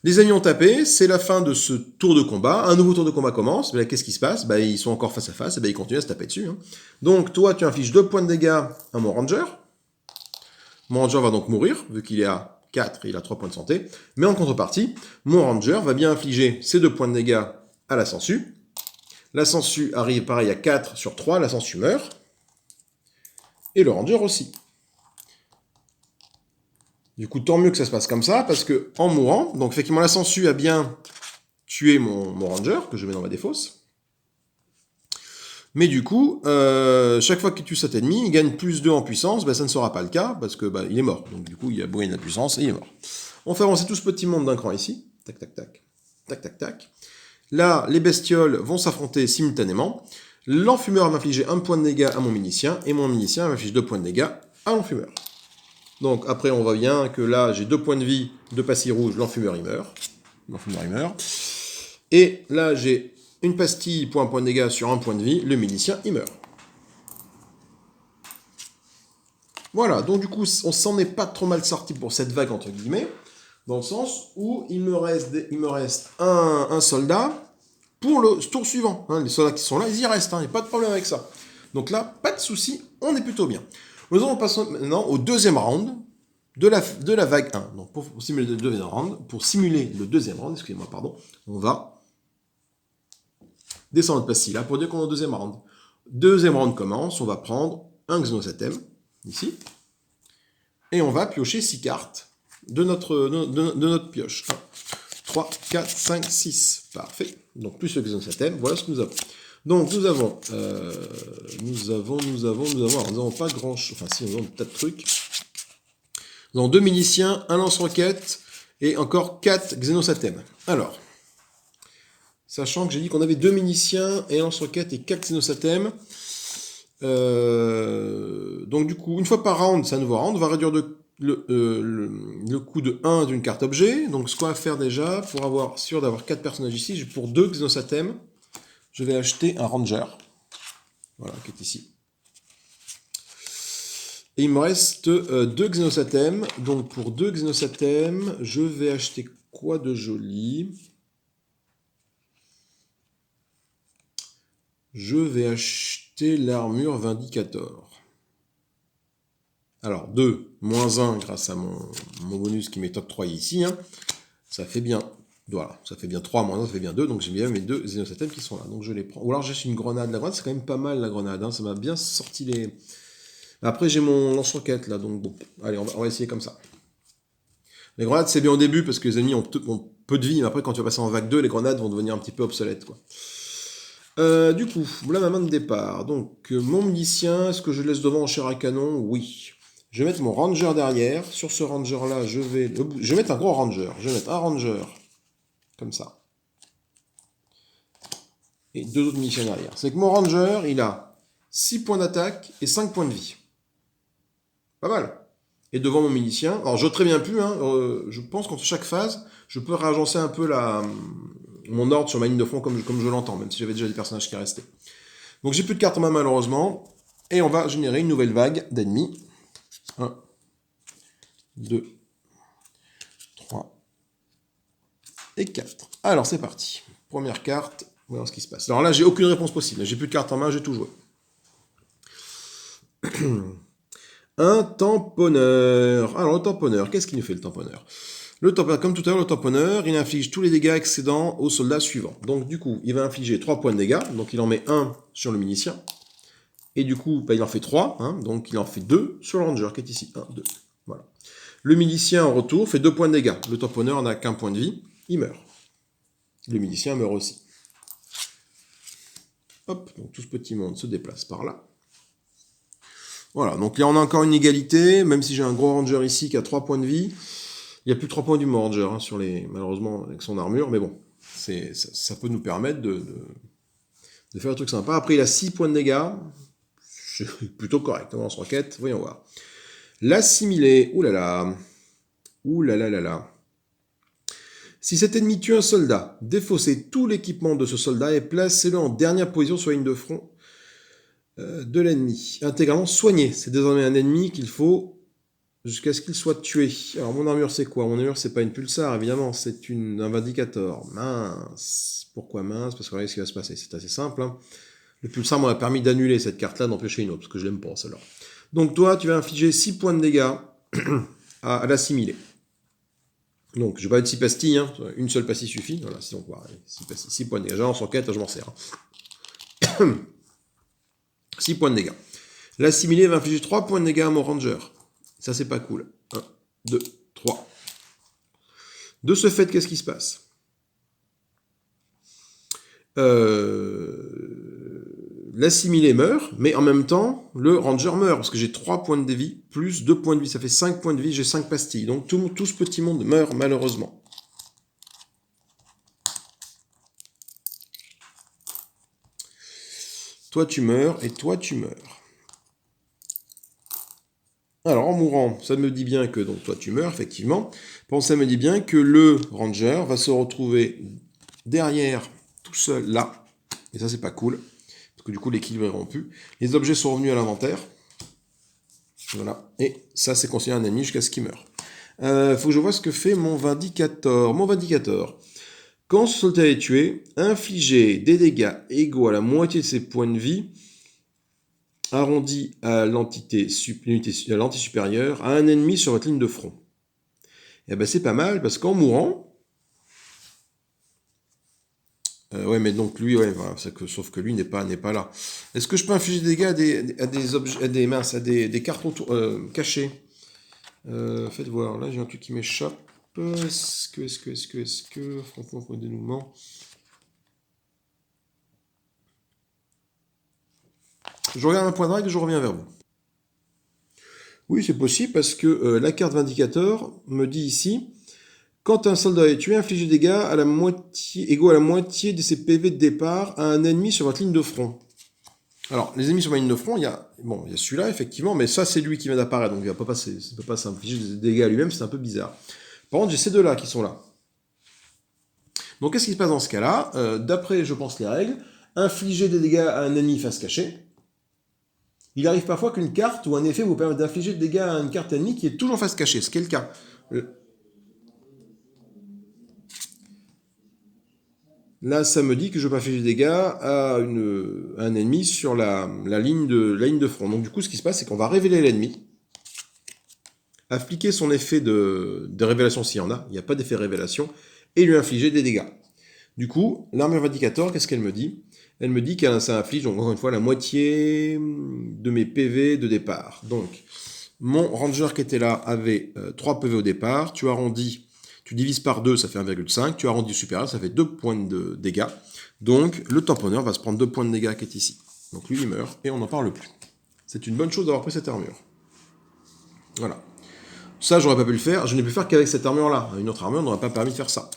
Les ennemis ont tapé, c'est la fin de ce tour de combat. Un nouveau tour de combat commence. Mais là, qu'est-ce qui se passe? Ils sont encore face à face, et ils continuent à se taper dessus. Hein. Donc, toi, tu infliges 2 points de dégâts à mon ranger. Mon ranger va donc mourir, vu qu'il est à 4 et il a 3 points de santé. Mais en contrepartie, mon ranger va bien infliger ses 2 points de dégâts à la sangsue. La sangsue arrive pareil à 4 sur 3, la sangsue meurt. Et le ranger aussi. Du coup, tant mieux que ça se passe comme ça, parce que en mourant, donc effectivement la sangsue a bien tué mon ranger, que je mets dans ma défausse. Mais du coup, chaque fois qu'il tue cet ennemi, il gagne plus 2 en puissance, ça ne sera pas le cas, parce que il est mort. Donc du coup, il a beau gagner de la puissance, et il est mort. On fait avancer tout ce petit monde d'un cran ici. Tac, tac, tac. Tac, tac, tac. Là, les bestioles vont s'affronter simultanément. L'enfumeur va infliger 1 point de dégâts à mon minicien, et mon minicien m'inflige 2 points de dégâts à l'enfumeur. Donc après, on voit bien que là, j'ai 2 points de vie de pastille rouge, l'enfumeur il meurt. L'enfumeur il meurt. Et là, j'ai une pastille pour 1 point de dégâts sur 1 point de vie, le milicien il meurt. Voilà, donc du coup, on s'en est pas trop mal sorti pour cette vague, entre guillemets, dans le sens où il me reste un soldat pour le tour suivant. Hein, les soldats qui sont là, ils y restent, il n'y a pas de problème avec ça. Donc là, pas de souci, on est plutôt bien. Nous allons passer maintenant au deuxième round de la vague 1. Donc pour simuler le deuxième round, excusez-moi, pardon, on va descendre notre pastille là pour dire qu'on est au deuxième round. Deuxième round commence, on va prendre un Xenosatem, ici, et on va piocher 6 cartes de notre pioche. 1, 3, 4, 5, 6. Parfait. Donc plus le Xenosatem, voilà ce que nous avons. Donc nous avons pas grand chose, enfin si, nous avons tas de trucs. Nous avons 2 miliciens, un lance-roquette et encore 4 Xenosatem. Alors, sachant que j'ai dit qu'on avait 2 miliciens et un lance-roquette et 4 Xenosatem, donc du coup, une fois par round, c'est un nouveau round, on va réduire le coût de 1 d'une carte objet. Donc ce qu'on va faire déjà, pour avoir sûr d'avoir 4 personnages ici, pour 2 Xenosatem, je vais acheter un ranger, voilà, qui est ici. Et il me reste 2 Xenosatem, donc pour 2 Xenosatem, je vais acheter quoi de joli? Je vais acheter l'armure Vindicator. Alors 2, moins 1 grâce à mon bonus qui m'est octroyé ici, hein. Ça fait bien, voilà, ça fait bien 3 moins 1, ça fait bien 2, donc j'ai bien mes 2 Xenosatem qui sont là, donc je les prends. Ou alors j'ai une grenade, la grenade c'est quand même pas mal la grenade, hein. Ça m'a bien sorti les... Après j'ai mon lance-roquette là, donc bon, allez on va essayer comme ça. Les grenades c'est bien au début parce que les ennemis ont peu de vie, mais après quand tu vas passer en vague 2, les grenades vont devenir un petit peu obsolètes, quoi. Du coup, voilà ma main de départ. Donc, mon milicien, est-ce que je laisse devant en chair à canon? Oui. Je vais mettre mon ranger derrière. Sur ce ranger-là, je vais mettre un gros ranger. Je vais mettre un ranger, comme ça. Et 2 autres miliciens derrière. C'est que mon ranger, il a 6 points d'attaque et 5 points de vie. Pas mal. Et devant mon milicien, alors je très bien pu, hein, je pense qu'entre chaque phase, je peux réagencer un peu mon ordre sur ma ligne de front comme je l'entends, même si j'avais déjà des personnages qui restaient. Donc j'ai plus de cartes en main malheureusement, et on va générer une nouvelle vague d'ennemis. 1, 2, 3 et 4. Alors c'est parti. Première carte, voyons ce qui se passe. Alors là j'ai aucune réponse possible, j'ai plus de cartes en main, j'ai tout joué. Un tamponneur. Alors le tamponneur, qu'est-ce qu'il nous fait le tamponneur? Le tamponneur, comme tout à l'heure, le tamponneur, il inflige tous les dégâts excédant au soldat suivant. Donc du coup, il va infliger 3 points de dégâts, donc il en met 1 sur le milicien. Et du coup, il en fait 3, hein, donc il en fait 2 sur le ranger qui est ici. 1, 2, voilà. Le milicien en retour fait 2 points de dégâts. Le tamponneur n'a qu'un point de vie, il meurt. Le milicien meurt aussi. Hop, donc tout ce petit monde se déplace par là. Voilà, donc là on a encore une égalité, même si j'ai un gros ranger ici qui a 3 points de vie. Il n'y a plus 3 points du ranger, hein, malheureusement avec son armure, mais bon, ça peut nous permettre de faire un truc sympa. Après il a 6 points de dégâts, c'est plutôt correct, on lance-roquette, voyons voir. L'assimilé, oulala, oulala. Si cet ennemi tue un soldat, défaussez tout l'équipement de ce soldat et placez-le en dernière position sur la ligne de front de l'ennemi. Intégralement soigné. C'est désormais un ennemi qu'il faut jusqu'à ce qu'il soit tué. Alors mon armure c'est quoi? Mon armure c'est pas une pulsar évidemment, c'est un vindicator. Mince. Pourquoi mince? Parce que regardez ce qui va se passer, c'est assez simple. Hein. Le pulsar m'a permis d'annuler cette carte-là, d'empêcher une autre, parce que je l'aime pas celle-là. Donc toi, tu vas infliger 6 points de dégâts à l'assimiler. Donc je vais pas être 6 pastilles, hein. Une seule pastille suffit. Voilà, sinon quoi, 6 points de dégâts. Genre sur 4, je m'en sers. 6 points de dégâts. L'assimilé va infliger 3 points de dégâts à mon ranger. Ça, c'est pas cool. 1, 2, 3. De ce fait, qu'est-ce qui se passe? L'assimilé meurt, mais en même temps, le ranger meurt, parce que j'ai 3 points de vie, plus 2 points de vie, ça fait 5 points de vie, j'ai 5 pastilles. Donc tout ce petit monde meurt, malheureusement. Toi, tu meurs, et toi, tu meurs. Alors, en mourant, ça me dit bien que, donc toi, tu meurs, effectivement. Bon, ça me dit bien que le ranger va se retrouver derrière, tout seul, là. Et ça, c'est pas cool. Parce que du coup, l'équilibre est rompu. Les objets sont revenus à l'inventaire. Voilà. Et ça, c'est considéré un ennemi jusqu'à ce qu'il meure. Faut que je vois ce que fait mon vindicator. Mon vindicator. Quand ce soldat est tué, infligez des dégâts égaux à la moitié de ses points de vie, arrondi à l'entité supérieure, à un ennemi sur votre ligne de front. Et ben c'est pas mal, parce qu'en mourant... ouais, mais donc lui, ouais, voilà, sauf que lui n'est pas là. Est-ce que je peux infliger des dégâts à des objets, des cartons cachés? Faites voir, là j'ai un truc qui m'échappe. Est-ce que, franchement, pour le dénouement... Je regarde un point de règle et je reviens vers vous. Oui, c'est possible parce que la carte Vindicator me dit ici, quand un soldat est tué, infligez des dégâts égaux à la moitié de ses PV de départ à un ennemi sur votre ligne de front. Alors, les ennemis sur ma ligne de front, il y a celui-là, effectivement, mais ça, c'est lui qui vient d'apparaître, donc il ne peut pas s'infliger des dégâts à lui-même, c'est un peu bizarre. Par contre, j'ai ces deux-là qui sont là. Donc, qu'est-ce qui se passe dans ce cas-là? D'après, je pense, les règles, infliger des dégâts à un ennemi face cachée. Il arrive parfois qu'une carte ou un effet vous permette d'infliger des dégâts à une carte ennemie qui est toujours face cachée, ce qui est le cas. Là, ça me dit que je peux infliger des dégâts à un ennemi sur la ligne de front. Donc du coup, ce qui se passe, c'est qu'on va révéler l'ennemi, appliquer son effet de révélation s'il y en a, il n'y a pas d'effet révélation, et lui infliger des dégâts. Du coup, l'armure Vindicator, qu'est-ce qu'elle me dit? Elle me dit que ça inflige, donc, encore une fois, la moitié de mes PV de départ. Donc, mon ranger qui était là avait 3 PV au départ, tu arrondis, tu divises par 2, ça fait 1,5, tu arrondis supérieur, ça fait 2 points de dégâts. Donc, le tamponneur va se prendre 2 points de dégâts qui est ici. Donc lui, il meurt, et on n'en parle plus. C'est une bonne chose d'avoir pris cette armure. Voilà. Ça, j'aurais pas pu le faire, je n'ai pu faire qu'avec cette armure-là. Une autre armure n'aurait pas permis de faire ça.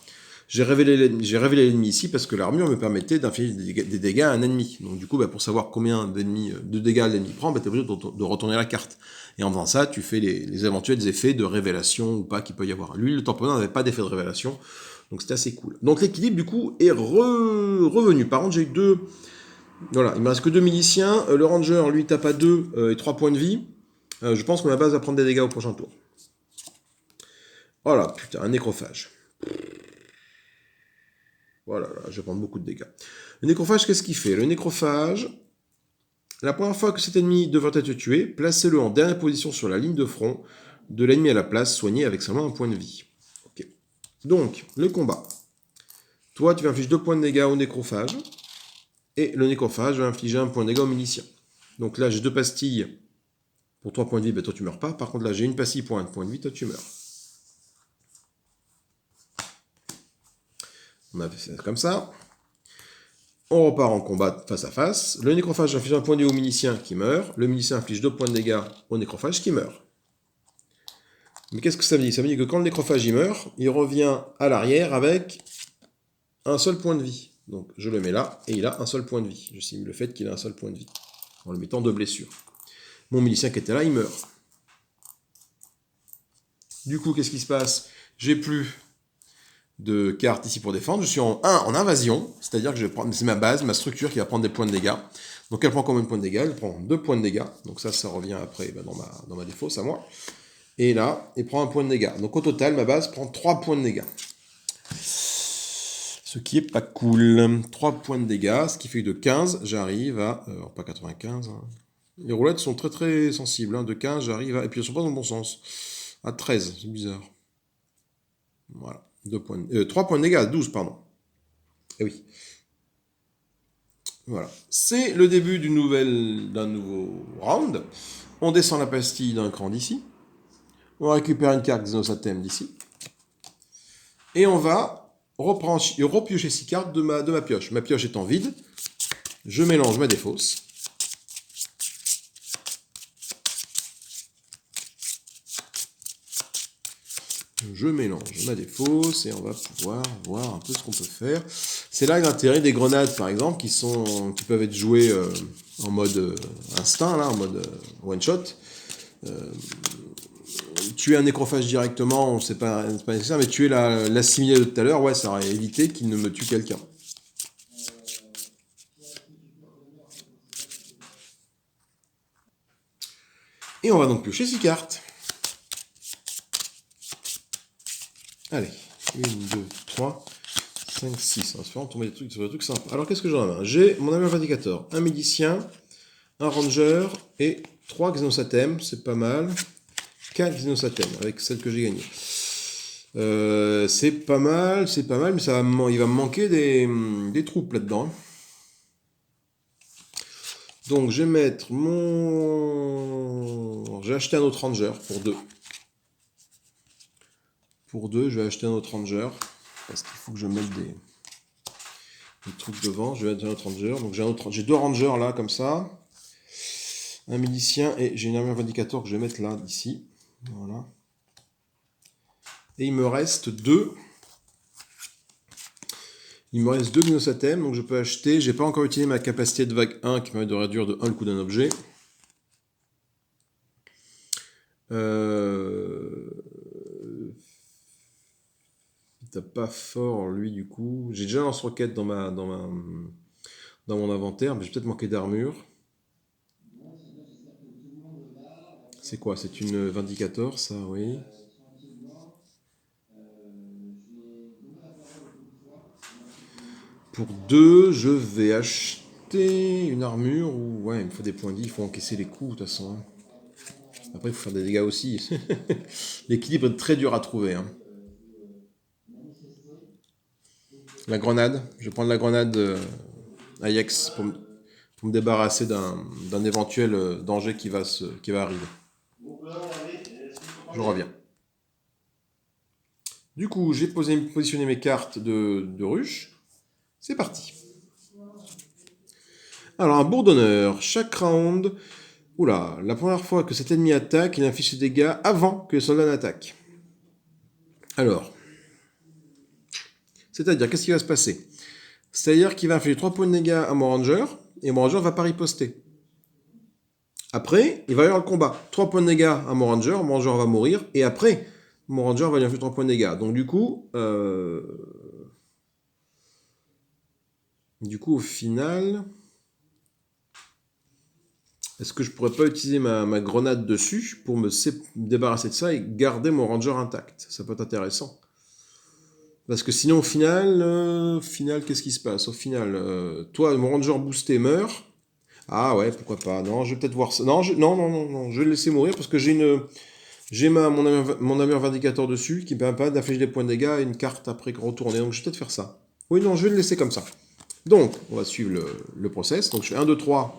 J'ai révélé l'ennemi ici parce que l'armure me permettait d'infliger des dégâts à un ennemi. Donc du coup, pour savoir combien de dégâts l'ennemi prend, tu es obligé de retourner la carte. Et en faisant ça, tu fais les éventuels effets de révélation ou pas qu'il peut y avoir. Lui, le tamponneur n'avait pas d'effet de révélation, donc c'était assez cool. Donc l'équilibre, du coup, est revenu. Par contre, j'ai eu deux... Voilà, il me reste que 2 miliciens. Le ranger, lui, tape à 2 et 3 points de vie. Je pense que ma base va prendre des dégâts au prochain tour. Voilà, putain, un nécrophage. Voilà, je vais prendre beaucoup de dégâts. Le nécrophage, qu'est-ce qu'il fait? Le nécrophage, la première fois que cet ennemi devrait être tué, placez-le en dernière position sur la ligne de front de l'ennemi à la place, soigné avec seulement un point de vie. Okay. Donc, le combat. Toi, tu vas infliger 2 points de dégâts au nécrophage, et le nécrophage va infliger 1 point de dégâts au milicien. Donc là, j'ai 2 pastilles pour 3 points de vie, toi tu meurs pas. Par contre, là, j'ai une pastille pour 1 point de vie, toi tu meurs. On a fait ça comme ça. On repart en combat face à face. Le nécrophage inflige 1 point de dégâts au milicien qui meurt. Le milicien inflige 2 points de dégâts au nécrophage qui meurt. Mais qu'est-ce que ça me dit? Ça me dit que quand le nécrophage il meurt, il revient à l'arrière avec un seul point de vie. Donc je le mets là, et il a un seul point de vie. Je simule le fait qu'il a un seul point de vie, en le mettant 2 blessures. Mon milicien qui était là, il meurt. Du coup, qu'est-ce qui se passe? J'ai plus de cartes ici pour défendre. Je suis en invasion, c'est-à-dire que c'est ma base, ma structure qui va prendre des points de dégâts. Donc elle prend combien de points de dégâts? Elle prend 2 points de dégâts. Donc ça revient après dans ma défausse à moi. Et là, il prend un point de dégâts. Donc au total, ma base prend 3 points de dégâts. Ce qui est pas cool. 3 points de dégâts, ce qui fait que de 15, j'arrive à... pas 95. Hein. Les roulettes sont très très sensibles. Hein. De 15, j'arrive à... Et puis elles sont pas dans le bon sens. À 13, c'est bizarre. Voilà. 3 points de dégâts, 12, pardon. Eh oui. Voilà. C'est le début d'un nouveau round. On descend la pastille d'un cran d'ici. On récupère une carte Xenosatem d'ici. Et on va repiocher 6 cartes de ma pioche. Ma pioche étant vide, je mélange ma défausse. Je mélange ma défausse et on va pouvoir voir un peu ce qu'on peut faire. C'est là l'intérêt des grenades, par exemple, qui peuvent être jouées en mode instinct, là, en mode one-shot. Tuer un nécrophage directement, c'est pas nécessaire, mais tuer l'assimilé de tout à l'heure, ouais, ça aurait évité qu'il ne me tue quelqu'un. Et on va donc piocher 6 cartes. Allez, 1, 2, 3, 5, 6. On va se faire tomber sur des trucs sympas. Alors qu'est-ce que j'en ai? J'ai mon ami vindicateur, un médicien, un ranger et 3 Xenosatem, c'est pas mal. 4 Xenosatem avec celle que j'ai gagnée. C'est pas mal, mais il va me manquer des troupes là-dedans. Donc je vais mettre mon... J'ai acheté un autre ranger pour 2. Pour 2, je vais acheter un autre ranger. Parce qu'il faut que je mette des trucs devant. Je vais mettre un autre ranger. Donc j'ai 2 rangers là, comme ça. Un milicien et j'ai une armure vindicateur que je vais mettre là, ici. Voilà. Et il me reste 2. Il me reste 2 Xenosatem, donc je peux acheter. J'ai pas encore utilisé ma capacité de vague 1 qui permet de réduire de 1 le coût d'un objet. Il tape pas fort lui du coup. J'ai déjà un lance-roquette dans mon inventaire, mais j'ai peut-être manqué d'armure. C'est quoi? C'est une Vindicator, ça, oui. Pour 2, je vais acheter une armure ou... Ouais, il me faut des points de vie, il faut encaisser les coups de toute façon. Après, il faut faire des dégâts aussi. L'équilibre est très dur à trouver. Hein. La grenade. Je vais prendre la grenade Ajax pour me débarrasser d'un éventuel danger qui va arriver. Je reviens. Du coup, j'ai positionné mes cartes de ruche. C'est parti. Alors, un bourdonneur. Chaque round... Oula, la première fois que cet ennemi attaque, il inflige ses dégâts avant que le soldat n'attaque. Alors, c'est-à-dire, qu'est-ce qui va se passer? C'est-à-dire qu'il va infliger 3 points de dégâts à mon ranger, et mon ranger va pas riposter. Après, il va y avoir le combat. 3 points de dégâts à mon ranger va mourir, et après, mon ranger va lui infliger 3 points de dégâts. Donc du coup, au final... Est-ce que je pourrais pas utiliser ma grenade dessus pour me débarrasser de ça et garder mon ranger intact? Ça peut être intéressant. Parce que sinon, au final, qu'est-ce qui se passe? Au final, toi, mon ranger boosté meurt. Ah ouais, pourquoi pas. Non, je vais peut-être voir ça. Non, non, je vais le laisser mourir parce que j'ai mon armure vindicateur dessus qui me permet pas d'infliger des points de dégâts et une carte après retourner. Donc je vais peut-être faire ça. Oui, non, je vais le laisser comme ça. Donc, on va suivre le process. Donc je fais 1, 2, 3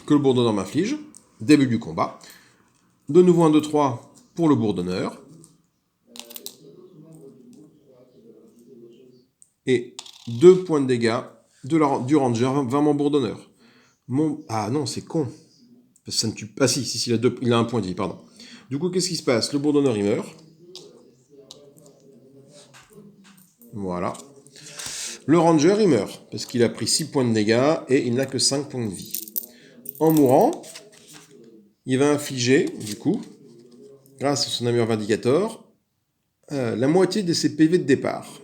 que le bourdonneur m'inflige. Début du combat. De nouveau 1, 2, 3 pour le bourdonneur. Et 2 points de dégâts du ranger vers mon bourdonneur. Ah non, c'est con. Ça ne tue... Ah si, il a un point de vie, pardon. Du coup, qu'est-ce qui se passe? Le bourdonneur, il meurt. Voilà. Le ranger, il meurt, parce qu'il a pris 6 points de dégâts et il n'a que 5 points de vie. En mourant, il va infliger, du coup, grâce à son armure vindicator, la moitié de ses PV de départ.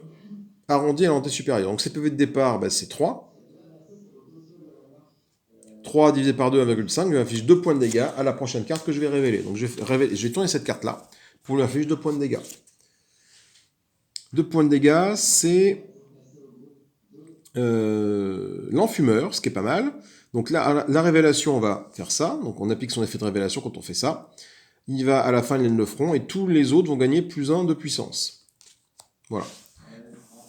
Arrondi à l'entité supérieure. Donc ses PV de départ, c'est 3. 3 divisé par 2, 1,5, je lui inflige 2 points de dégâts à la prochaine carte que je vais révéler. Donc je vais tourner cette carte-là pour lui infliger 2 points de dégâts. 2 points de dégâts, c'est l'enfumeur, ce qui est pas mal. Donc là, à la révélation, on va faire ça. Donc on applique son effet de révélation quand on fait ça. Il va à la fin, il le front, et tous les autres vont gagner plus 1 de puissance. Voilà.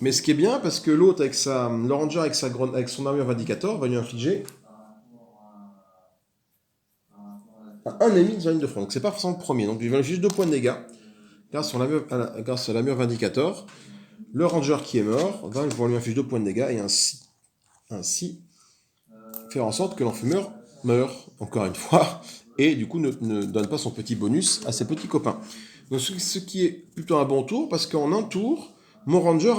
Mais ce qui est bien, parce que l'autre, le ranger avec son armure vindicator, va lui infliger un ennemi dans la ligne de front. Donc c'est pas forcément le premier. Donc il va infliger 2 points de dégâts grâce à l'armure vindicator. Le ranger qui est mort va lui infliger 2 points de dégâts et ainsi faire en sorte que l'enfumeur meure, encore une fois, et du coup ne donne pas son petit bonus à ses petits copains. Donc ce qui est plutôt un bon tour, parce qu'en un tour, mon ranger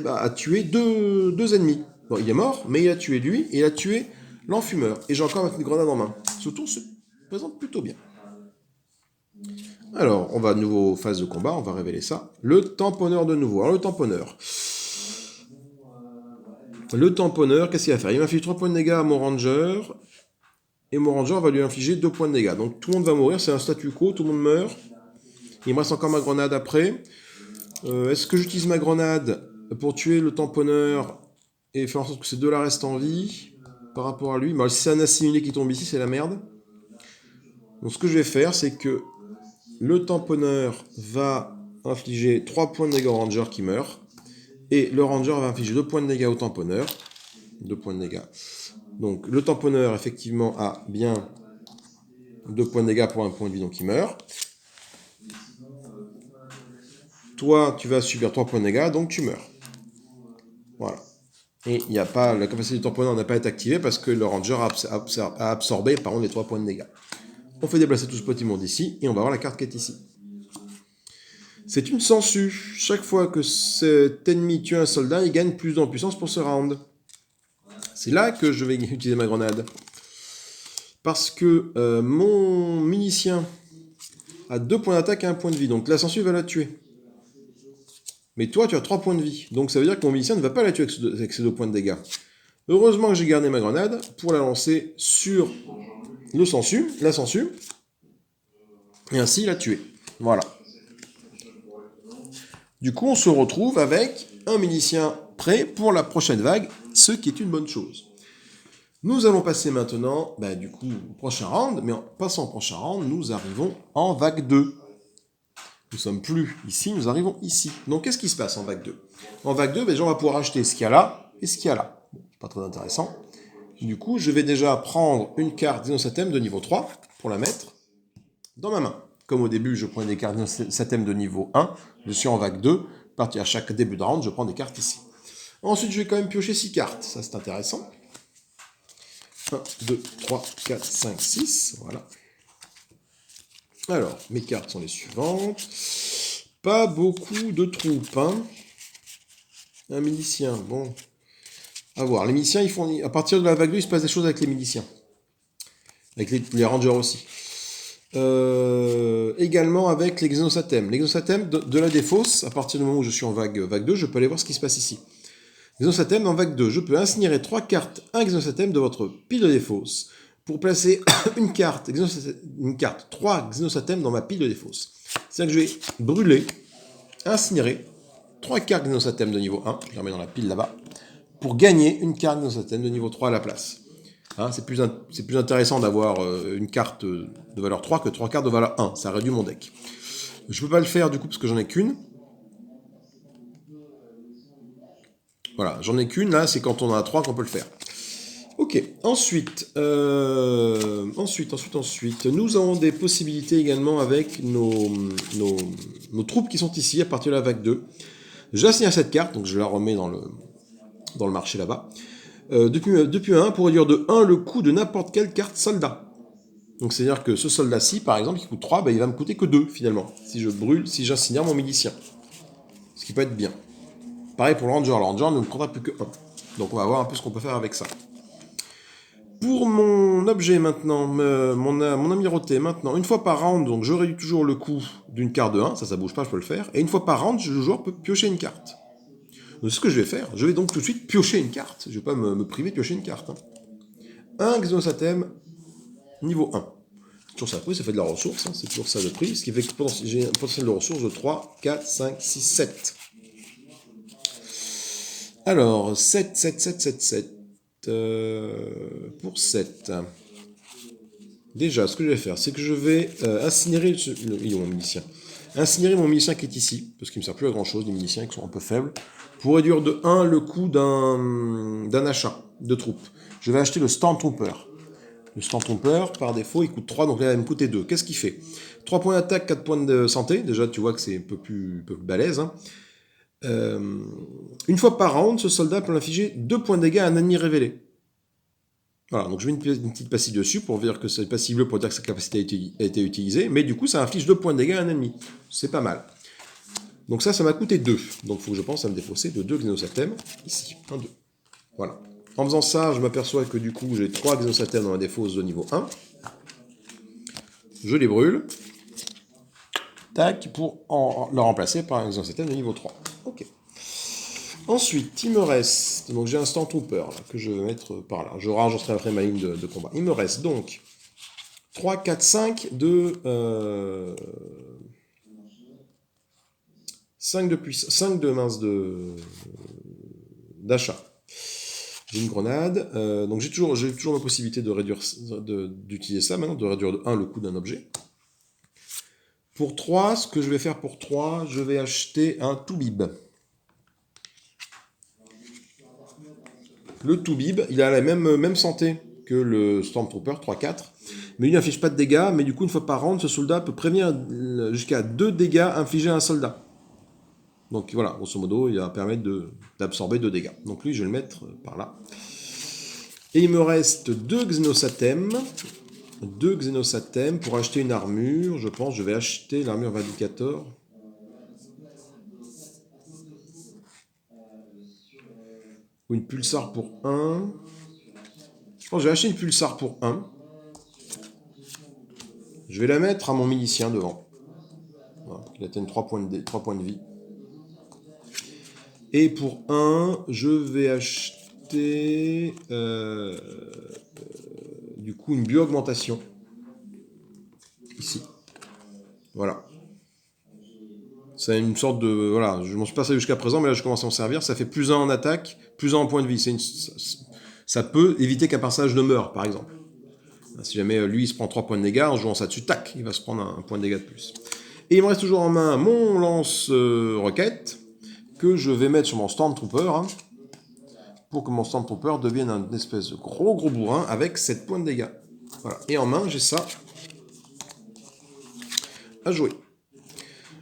a tué deux ennemis. Bon, il est mort, mais il a tué lui, et il a tué l'enfumeur. Et j'ai encore une grenade en main. Ce tour se présente plutôt bien. Alors, on va à nouveau phase de combat, on va révéler ça. Le tamponneur de nouveau. Alors le tamponneur, qu'est-ce qu'il va faire? Il m'inflige 3 points de dégâts à mon ranger, et mon ranger va lui infliger 2 points de dégâts. Donc tout le monde va mourir, c'est un statu quo, tout le monde meurt. Il me reste encore ma grenade après. Est-ce que j'utilise ma grenade pour tuer le tamponneur et faire en sorte que ces deux-là restent en vie par rapport à lui? Bon, si c'est un assimilé qui tombe ici, c'est la merde. Donc ce que je vais faire, c'est que le tamponneur va infliger 3 points de dégâts au ranger qui meurt. Et le ranger va infliger 2 points de dégâts au tamponneur. 2 points de dégâts. Donc le tamponneur, effectivement, a bien 2 points de dégâts pour 1 point de vie, donc il meurt. Toi, tu vas subir 3 points de dégâts, donc tu meurs. Voilà. Et il n'y a pas, la capacité du tamponneur n'a pas été activée parce que le ranger a absorbé par contre les 3 points de dégâts. On fait déplacer tout ce petit monde ici, et on va voir la carte qui est ici. C'est une sangsue. Chaque fois que cet ennemi tue un soldat, il gagne plus en puissance pour ce round. C'est là que je vais utiliser ma grenade. Parce que mon milicien a 2 points d'attaque et 1 point de vie. Donc la sangsue va la tuer. Mais toi, tu as 3 points de vie. Donc ça veut dire que mon milicien ne va pas la tuer avec ces 2 points de dégâts. Heureusement que j'ai gardé ma grenade pour la lancer sur la sangsue. Et ainsi la tuer. Voilà. Du coup, on se retrouve avec un milicien prêt pour la prochaine vague, ce qui est une bonne chose. Nous allons passer maintenant, du coup, au prochain round, mais en passant au prochain round, nous arrivons en vague 2. Nous sommes plus ici, nous arrivons ici. Donc, qu'est-ce qui se passe en vague 2? En vague 2, on va pouvoir acheter ce qu'il y a là et ce qu'il y a là. Bon, pas très intéressant. Du coup, je vais déjà prendre une carte d'Innosatem de niveau 3 pour la mettre dans ma main. Comme au début, je prenais des cartes d'Innosatem de niveau 1, je suis en vague 2. À chaque début de round, je prends des cartes ici. Ensuite, je vais quand même piocher 6 cartes. Ça, c'est intéressant. 1, 2, 3, 4, 5, 6. Voilà. Alors, mes cartes sont les suivantes. Pas beaucoup de troupes. Un milicien, bon. À voir. Les miliciens, à partir de la vague 2, il se passe des choses avec les miliciens. Avec les rangers aussi. Également avec les Xenosatem. Les Xenosatem de la défausse, à partir du moment où je suis en vague 2, je peux aller voir ce qui se passe ici. Xenosatem en vague 2, je peux incinérer 3 cartes, un Xenosatem de votre pile de défausse pour placer une carte, 3 Xenosatem dans ma pile de défausse. C'est-à-dire que je vais brûler, incinérer 3 cartes Xenosatem de niveau 1, je les remets dans la pile là-bas, pour gagner une carte Xenosatem de niveau 3 à la place. C'est plus intéressant d'avoir une carte de valeur 3 que 3 cartes de valeur 1. Ça réduit mon deck. Je ne peux pas le faire du coup parce que j'en ai qu'une. Voilà, j'en ai qu'une. Là, c'est quand on en a 3 qu'on peut le faire. Ok, ensuite, nous avons des possibilités également avec nos troupes qui sont ici à partir de la vague 2. J'assigne à cette carte, donc je la remets dans le marché là-bas. Depuis 1 pour réduire de 1 le coût de n'importe quelle carte soldat. Donc c'est-à-dire que ce soldat-ci, par exemple, qui coûte 3, il va me coûter que 2 finalement, si j'incinère mon milicien. Ce qui peut être bien. Pareil pour le ranger ne me prendra plus que 1. Donc on va voir un peu ce qu'on peut faire avec ça. Pour mon objet maintenant, mon amirauté maintenant, une fois par round, donc je réduis toujours le coût d'une carte de 1, ça bouge pas, je peux le faire, et une fois par round, le joueur peut piocher une carte. Donc ce que je vais faire, je vais donc tout de suite piocher une carte. Je ne vais pas me priver de piocher une carte. un Xenosatem niveau 1. Toujours ça de prix, ça fait de la ressource, hein, c'est toujours ça de prix, ce qui fait que j'ai un potentiel de ressources de 3, 4, 5, 6, 7. Alors, 7, 7, 7, 7, 7. Pour 7. Déjà, ce que je vais faire, c'est que je vais incinérer... Il est mon milicien. Incinérer mon milicien qui est ici, parce qu'il ne me sert plus à grand chose, les miliciens qui sont un peu faibles, pour réduire de 1 le coût d'un achat de troupes. Je vais acheter le Stormtrooper. Le Stormtrooper, par défaut, il coûte 3, donc là, il va me coûter 2. Qu'est-ce qu'il fait? 3 points d'attaque, 4 points de santé. Déjà, tu vois que c'est un peu plus balèze. Hein. Une fois par round, ce soldat peut infliger 2 points de dégâts à un ennemi révélé. Voilà, donc je mets une petite passive dessus pour dire que c'est passive pour dire que sa capacité a été utilisée, mais du coup, ça inflige 2 points de dégâts à un ennemi. C'est pas mal. Donc ça m'a coûté 2. Donc il faut que je pense à me défausser de 2 Xenosatem, ici. 1, 2. Voilà. En faisant ça, je m'aperçois que du coup, j'ai 3 Xenosatem dans la défausse de niveau 1. Je les brûle. Tac, pour le remplacer par un Xenosatem de niveau 3. Ok. Ensuite, il me reste... Donc j'ai un Stormtrooper là, que je vais mettre par là. Je rangerai après ma ligne de combat. Il me reste donc 3, 4, 5 de... 5 de puissance... 5 de mince d'achat. J'ai une grenade. Donc j'ai toujours ma possibilité de réduire, d'utiliser ça maintenant, de réduire de 1 le coût d'un objet. Pour 3, ce que je vais faire pour 3, je vais acheter un Toubib. Le Toubib, il a la même santé que le Stormtrooper 3-4, mais il n'inflige pas de dégâts, mais du coup, une fois par round, ce soldat peut prévenir jusqu'à 2 dégâts infligés à un soldat. Donc voilà, grosso modo, il va permettre d'absorber 2 dégâts. Donc lui, je vais le mettre par là. Et il me reste 2 Xenosatem. 2 Xenosatem pour acheter une armure. Je pense que je vais acheter l'armure Vindicator. Ou une Pulsar pour 1. Je pense que je vais acheter une Pulsar pour 1. Je vais la mettre à mon milicien devant. Voilà, pour qu'il atteigne 3 points de vie. Et pour 1, je vais acheter du coup une bio-augmentation. Ici. Voilà. C'est une sorte de... Voilà, je m'en suis pas servi jusqu'à présent, mais là je commence à en servir. Ça fait plus 1 en attaque, plus 1 en point de vie. Ça peut éviter qu'un personnage ne meure, par exemple. Si jamais lui il se prend 3 points de dégâts, en jouant ça dessus, tac, il va se prendre un point de dégâts de plus. Et il me reste toujours en main mon lance-roquette, que je vais mettre sur mon Stormtrooper, hein, pour que mon Stormtrooper devienne un espèce de gros bourrin avec 7 points de dégâts. Voilà. Et en main, j'ai ça à jouer.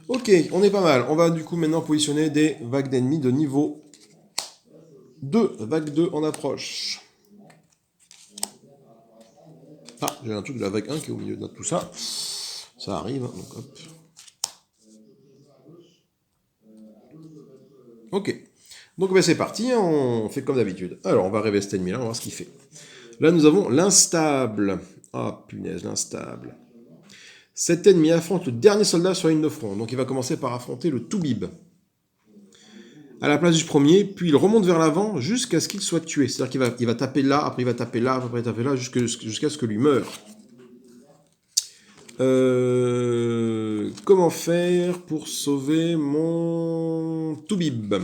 Ok, on est pas mal. On va du coup maintenant positionner des vagues d'ennemis de niveau 2. Vague 2 en approche. Ah, j'ai un truc de la vague 1 qui est au milieu de tout ça. Ça arrive, hein, donc hop. Ok. Donc ben, c'est parti, on fait comme d'habitude. Alors, on va rêver cet ennemi-là, on va voir ce qu'il fait. Là, nous avons l'instable. Ah, punaise, l'instable. Cet ennemi affronte le dernier soldat sur la ligne de front. Donc il va commencer par affronter le Toubib. À la place du premier, puis il remonte vers l'avant jusqu'à ce qu'il soit tué. C'est-à-dire qu'il va taper là, après il va taper là, après il va taper là, jusqu'à ce que lui meure. Comment faire pour sauver mon Toubib?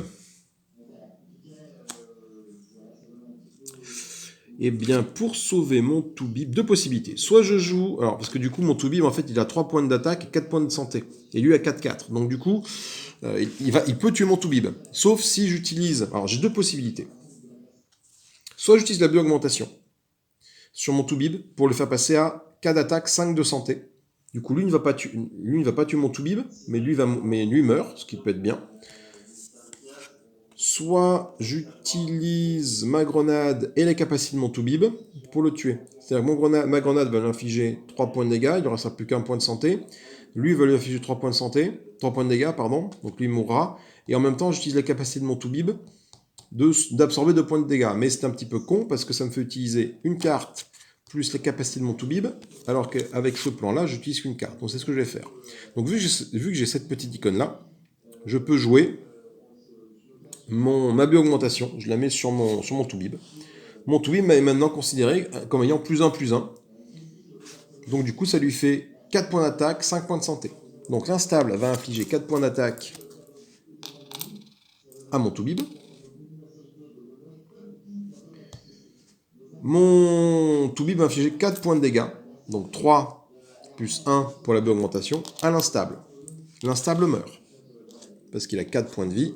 Eh bien, pour sauver mon Toubib, 2 possibilités. Soit je joue... Alors, parce que du coup, mon Toubib, en fait, il a 3 points d'attaque et 4 points de santé. Et lui a 4-4. Donc du coup, il peut tuer mon Toubib. Sauf si j'utilise... Alors, j'ai 2 possibilités. Soit j'utilise la bio-augmentation sur mon Toubib pour le faire passer à 4 d'attaque, 5 de santé. Du coup, lui ne va pas tuer mon Toubib, mais lui meurt, ce qui peut être bien. Soit j'utilise ma grenade et les capacités de mon Toubib pour le tuer. C'est-à-dire que ma grenade va lui infliger 3 points de dégâts, il ne restera plus qu'un point de santé. Lui va lui infliger 3 points de dégâts, pardon, donc lui mourra. Et en même temps, j'utilise la capacité de mon Toubib d'absorber 2 points de dégâts. Mais c'est un petit peu con parce que ça me fait utiliser une carte plus les capacités de mon Toubib, alors qu'avec ce plan-là, j'utilise qu'une carte. Donc c'est ce que je vais faire. Donc vu que j'ai cette petite icône-là, je peux jouer ma bio-augmentation, je la mets sur mon Toubib. Mon Toubib est maintenant considéré comme ayant +1/+1. Donc du coup, ça lui fait 4 points d'attaque, 5 points de santé. Donc l'instable va infliger 4 points d'attaque à mon Toubib. Mon Toubib va infliger 4 points de dégâts. Donc 3 plus 1 pour la augmentation à l'instable. L'instable meurt. Parce qu'il a 4 points de vie.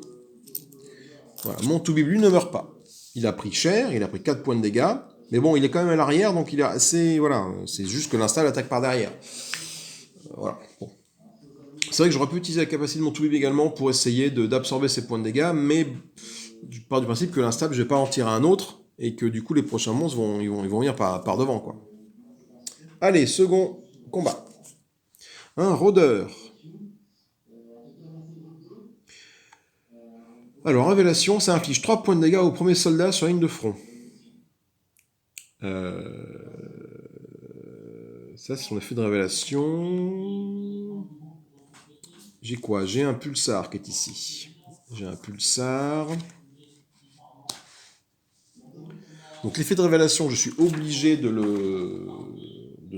Voilà. Mon Toubib, lui, ne meurt pas. Il a pris cher, il a pris 4 points de dégâts. Mais bon, il est quand même à l'arrière, donc il est assez... Voilà, c'est juste que l'instable attaque par derrière. Voilà. Bon. C'est vrai que j'aurais pu utiliser la capacité de mon Toubib également pour essayer d'absorber ses points de dégâts, mais je pars du principe que l'instable, je vais pas en tirer un autre, et que du coup, les prochains monstres vont venir par devant, quoi. Allez, second combat. Un rôdeur. Alors, révélation, ça inflige 3 points de dégâts au premier soldat sur la ligne de front. Ça, c'est son effet de révélation. J'ai quoi? J'ai un pulsar qui est ici. J'ai un pulsar. Donc l'effet de révélation, je suis obligé de le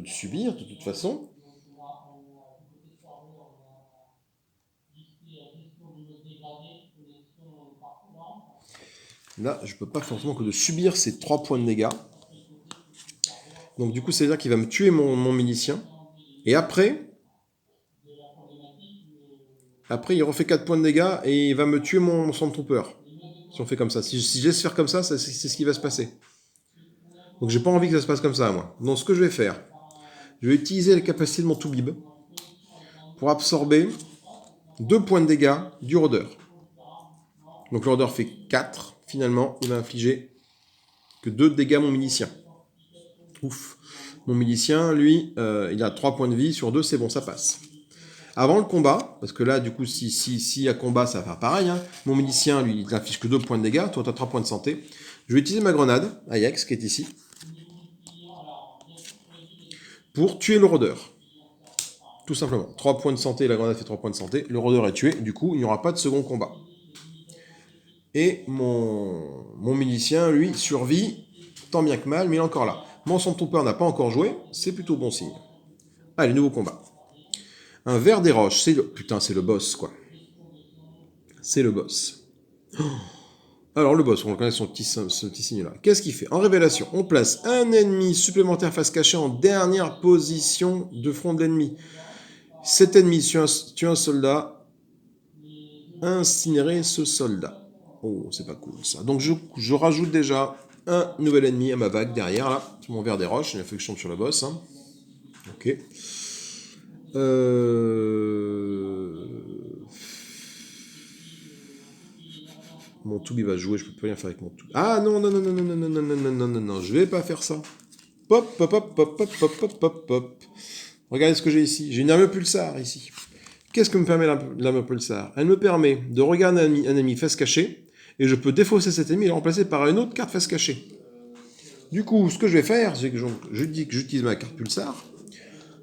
subir de toute façon. Là, je ne peux pas forcément que de subir ces 3 points de dégâts. Donc du coup, c'est-à-dire qu'il va me tuer mon milicien. Et après, il refait 4 points de dégâts et il va me tuer mon Stormtrooper. Si on fait comme ça. Si je laisse faire comme ça, c'est ce qui va se passer. Donc j'ai pas envie que ça se passe comme ça, moi. Donc ce que je vais faire, je vais utiliser la capacité de mon Toubib pour absorber 2 points de dégâts du rôdeur. Donc le rôdeur fait 4. Finalement, il va infliger que 2 dégâts à mon milicien. Ouf. Mon milicien, lui, il a 3 points de vie. Sur 2, c'est bon, ça passe. Avant le combat, parce que là, du coup, si y a combat, ça va faire pareil. Hein. Mon milicien, lui, il n'affiche que 2 points de dégâts. Toi, tu as 3 points de santé. Je vais utiliser ma grenade, Ajax, qui est ici, pour tuer le rôdeur. Tout simplement. 3 points de santé, la grenade fait 3 points de santé. Le rôdeur est tué. Du coup, il n'y aura pas de second combat. Et mon milicien, lui, survit, tant bien que mal, mais il est encore là. Mon Stormtrooper n'a pas encore joué, c'est plutôt bon signe. Allez, nouveau combat. Un ver des roches, c'est le... Putain, c'est le boss, quoi. C'est le boss. Alors, le boss, on reconnaît ce petit signe-là. Qu'est-ce qu'il fait? En révélation, on place un ennemi supplémentaire face cachée en dernière position de front de l'ennemi. Cet ennemi tue un soldat, incinérer ce soldat. Oh, c'est pas cool ça. Donc je rajoute déjà un nouvel ennemi à ma vague derrière, là, sur mon ver des roches. Il faut que je tombe sur le boss. Hein. Ok. Mon Toubib va jouer, je peux plus rien faire avec mon Toubib. Ah non, non, non, non, non, non, non, non, non, non, non, non, je vais pas faire ça. Pop, pop, pop, pop, pop, pop, pop, pop, pop. Regardez ce que j'ai ici. J'ai une arme pulsar ici. Qu'est-ce que me permet l'arme pulsar? Elle me permet de regarder un ennemi face cachée, et je peux défausser cet ennemi et le remplacer par une autre carte face cachée. Du coup, ce que je vais faire, c'est que je dis que j'utilise ma carte pulsar,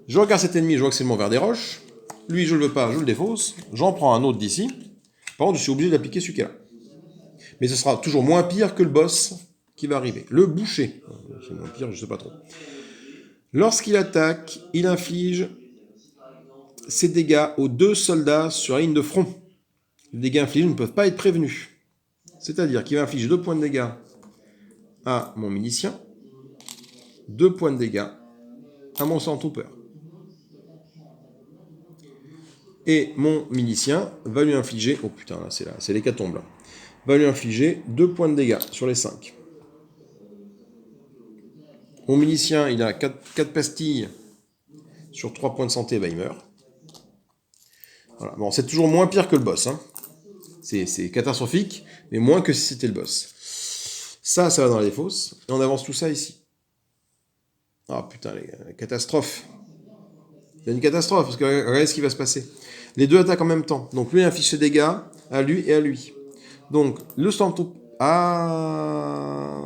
je regarde cet ennemi, je vois que c'est mon ver des roches, lui je le veux pas, je le défausse, j'en prends un autre d'ici, par contre je suis obligé d'appliquer celui qui est là. Mais ce sera toujours moins pire que le boss qui va arriver. Le boucher, c'est moins pire, je sais pas trop. Lorsqu'il attaque, il inflige ses dégâts aux 2 soldats sur la ligne de front. Les dégâts infligés ne peuvent pas être prévenus. C'est-à-dire qu'il va infliger 2 points de dégâts à mon milicien, 2 points de dégâts à mon Stormtrooper. Et mon milicien va lui infliger... Oh putain, là, c'est l'hécatombe, là. Va lui infliger 2 points de dégâts sur les 5. Mon milicien, il a 4 pastilles sur 3 points de santé, bah il meurt. Voilà. Bon, c'est toujours moins pire que le boss. Hein. C'est catastrophique, mais moins que si c'était le boss. Ça va dans la défausse. Et on avance tout ça ici. Ah putain, les gars, catastrophe. Il y a une catastrophe, parce que regardez ce qui va se passer. Les deux attaquent en même temps. Donc lui inflige ses dégâts à lui et à lui. Donc le Stormtrooper... Ah...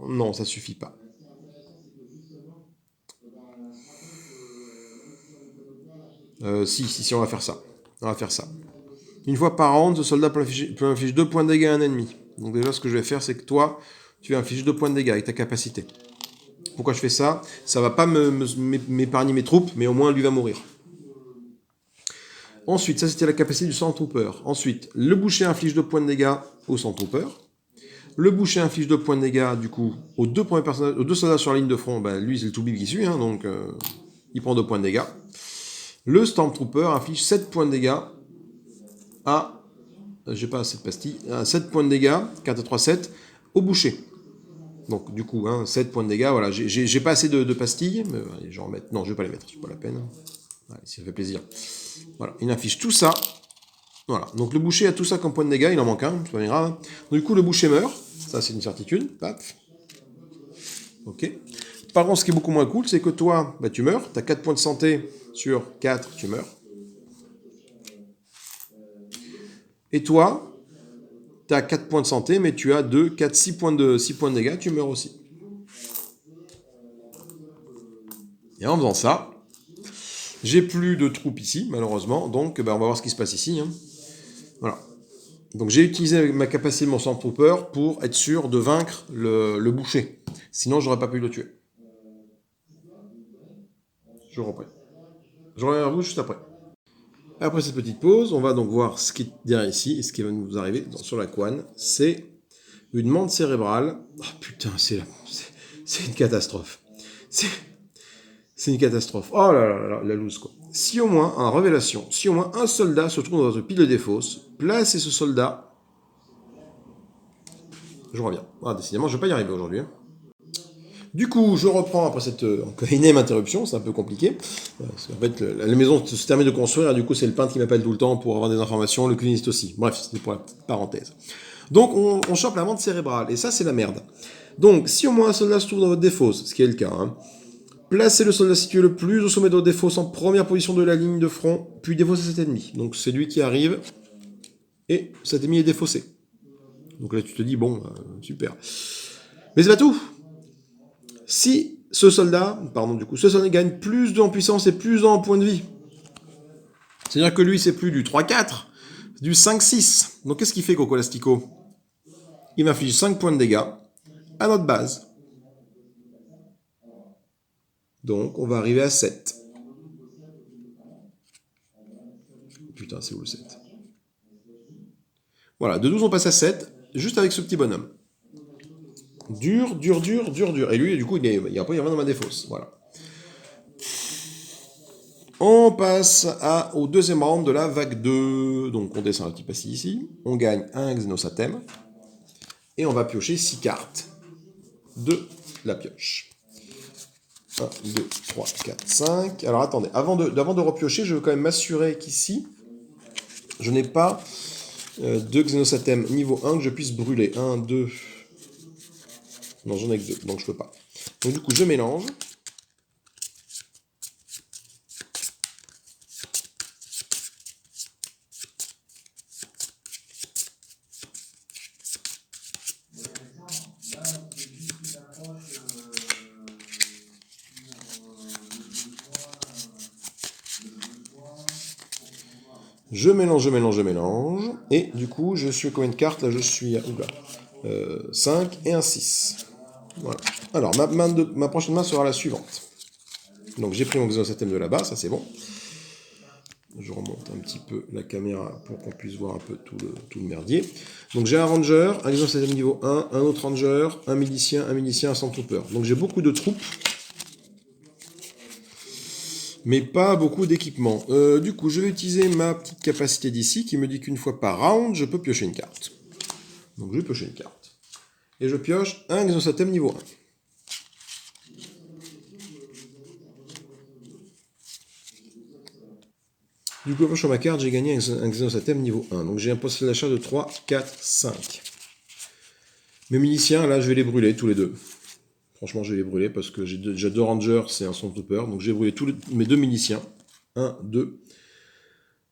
Non, ça suffit pas. Si, on va faire ça. On va faire ça. Une fois par round, ce soldat peut infliger 2 points de dégâts à un ennemi. Donc déjà, ce que je vais faire, c'est que toi, tu vas infliger 2 points de dégâts avec ta capacité. Pourquoi je fais ça? Ça va pas m'épargner mes troupes, mais au moins lui va mourir. Ensuite, ça c'était la capacité du Stormtrooper. Ensuite, le boucher inflige 2 points de dégâts au Stormtrooper. Le boucher inflige 2 points de dégâts, du coup, aux deux premiers personnages, aux 2 soldats sur la ligne de front. Ben, lui, c'est le toubib qui suit, hein, donc il prend 2 points de dégâts. Le Stormtrooper inflige 7 points de dégâts à... J'ai pas assez de pastilles. 7 points de dégâts, 4, 3, 7, au boucher. Donc, du coup, 7 points de dégâts, voilà. J'ai pas assez de pastilles, mais allez, je vais en mettre. Non, je vais pas les mettre, c'est pas la peine. Allez, si ça fait plaisir. Voilà, il affiche tout ça. Voilà, donc le boucher a tout ça comme point de dégâts, il en manque un, c'est pas bien grave. Donc, du coup, le boucher meurt, ça c'est une certitude. Paf. Ok. Par contre, ce qui est beaucoup moins cool, c'est que toi, bah, tu meurs, tu as 4 points de santé sur 4, tu meurs. Et toi, tu as 4 points de santé, mais tu as 2, 4, 6 points de dégâts, tu meurs aussi. Et en faisant ça, j'ai plus de troupes ici, malheureusement, donc bah, on va voir ce qui se passe ici. Hein. Voilà. Donc j'ai utilisé ma capacité de mon Stormtrooper pour être sûr de vaincre le boucher. Sinon, j'aurais pas pu le tuer. Je reprends. Je reviens vers vous juste après. Après cette petite pause, on va donc voir ce qui est derrière ici, et ce qui va nous arriver sur la couane. C'est une mante cérébrale. Oh putain, c'est une catastrophe. C'est une catastrophe. Oh là là là, la loose quoi. Si au moins, en révélation, si au moins un soldat se trouve dans votre pile de défausse, placez ce soldat. Je reviens. Ah, décidément, je ne vais pas y arriver aujourd'hui. Hein. Du coup, je reprends après cette énième interruption, c'est un peu compliqué. Parce qu'en fait, la maison se termine de construire, et du coup, c'est le peintre qui m'appelle tout le temps pour avoir des informations, le cuisinier aussi. Bref, c'était pour la petite parenthèse. Donc, on chope la menthe cérébrale, et ça, c'est la merde. Donc, si au moins un soldat se trouve dans votre défausse, ce qui est le cas, hein, placez le soldat situé le plus au sommet de votre défausse en première position de la ligne de front, puis défaussez cet ennemi. Donc, c'est lui qui arrive, et cet ennemi est défaussé. Donc là, tu te dis, bon, super. Mais c'est pas tout. Si ce soldat gagne plus en puissance et plus en points de vie. C'est-à-dire que lui, c'est plus du 3-4, c'est du 5-6. Donc qu'est-ce qu'il fait, Coco Lastico? Il m'inflige 5 points de dégâts à notre base. Donc on va arriver à 7. Putain, c'est où le 7? Voilà, de 12 on passe à 7, juste avec ce petit bonhomme. Dur. Et lui, du coup, il y a un peu dans ma défausse. Voilà. On passe au deuxième round de la vague 2. Donc on descend un petit pastis ici. On gagne un Xenosatem. Et on va piocher 6 cartes de la pioche. 1, 2, 3, 4, 5. Alors attendez, avant de repiocher, je veux quand même m'assurer qu'ici, je n'ai pas deux Xenosatem niveau 1 que je puisse brûler. 1, 2. Non, j'en ai que 2, donc je peux pas. Donc du coup, je mélange. Je mélange. Et du coup, je suis à combien de cartes? Là, je suis à 5 et un 6. Voilà. Alors, ma prochaine main sera la suivante. Donc, j'ai pris mon Xenosatem de là-bas, ça c'est bon. Je remonte un petit peu la caméra pour qu'on puisse voir un peu tout le merdier. Donc, j'ai un Ranger, un Xenosatem niveau 1, un autre Ranger, un milicien, un Stormtrooper. Donc, j'ai beaucoup de troupes. Mais pas beaucoup d'équipement. Du coup, je vais utiliser ma petite capacité d'ici qui me dit qu'une fois par round, je peux piocher une carte. Donc je vais piocher une carte. Et je pioche un Xenosatem niveau 1. Du coup, sur ma carte, j'ai gagné un Xenosatem niveau 1. Donc j'ai un potentiel d'achat de 3, 4, 5. Mes miliciens, là, je vais les brûler tous les deux. Franchement, je vais les brûler parce que j'ai déjà 2 Rangers et un Stormtrooper. Donc j'ai brûlé mes 2 miliciens. 1, 2.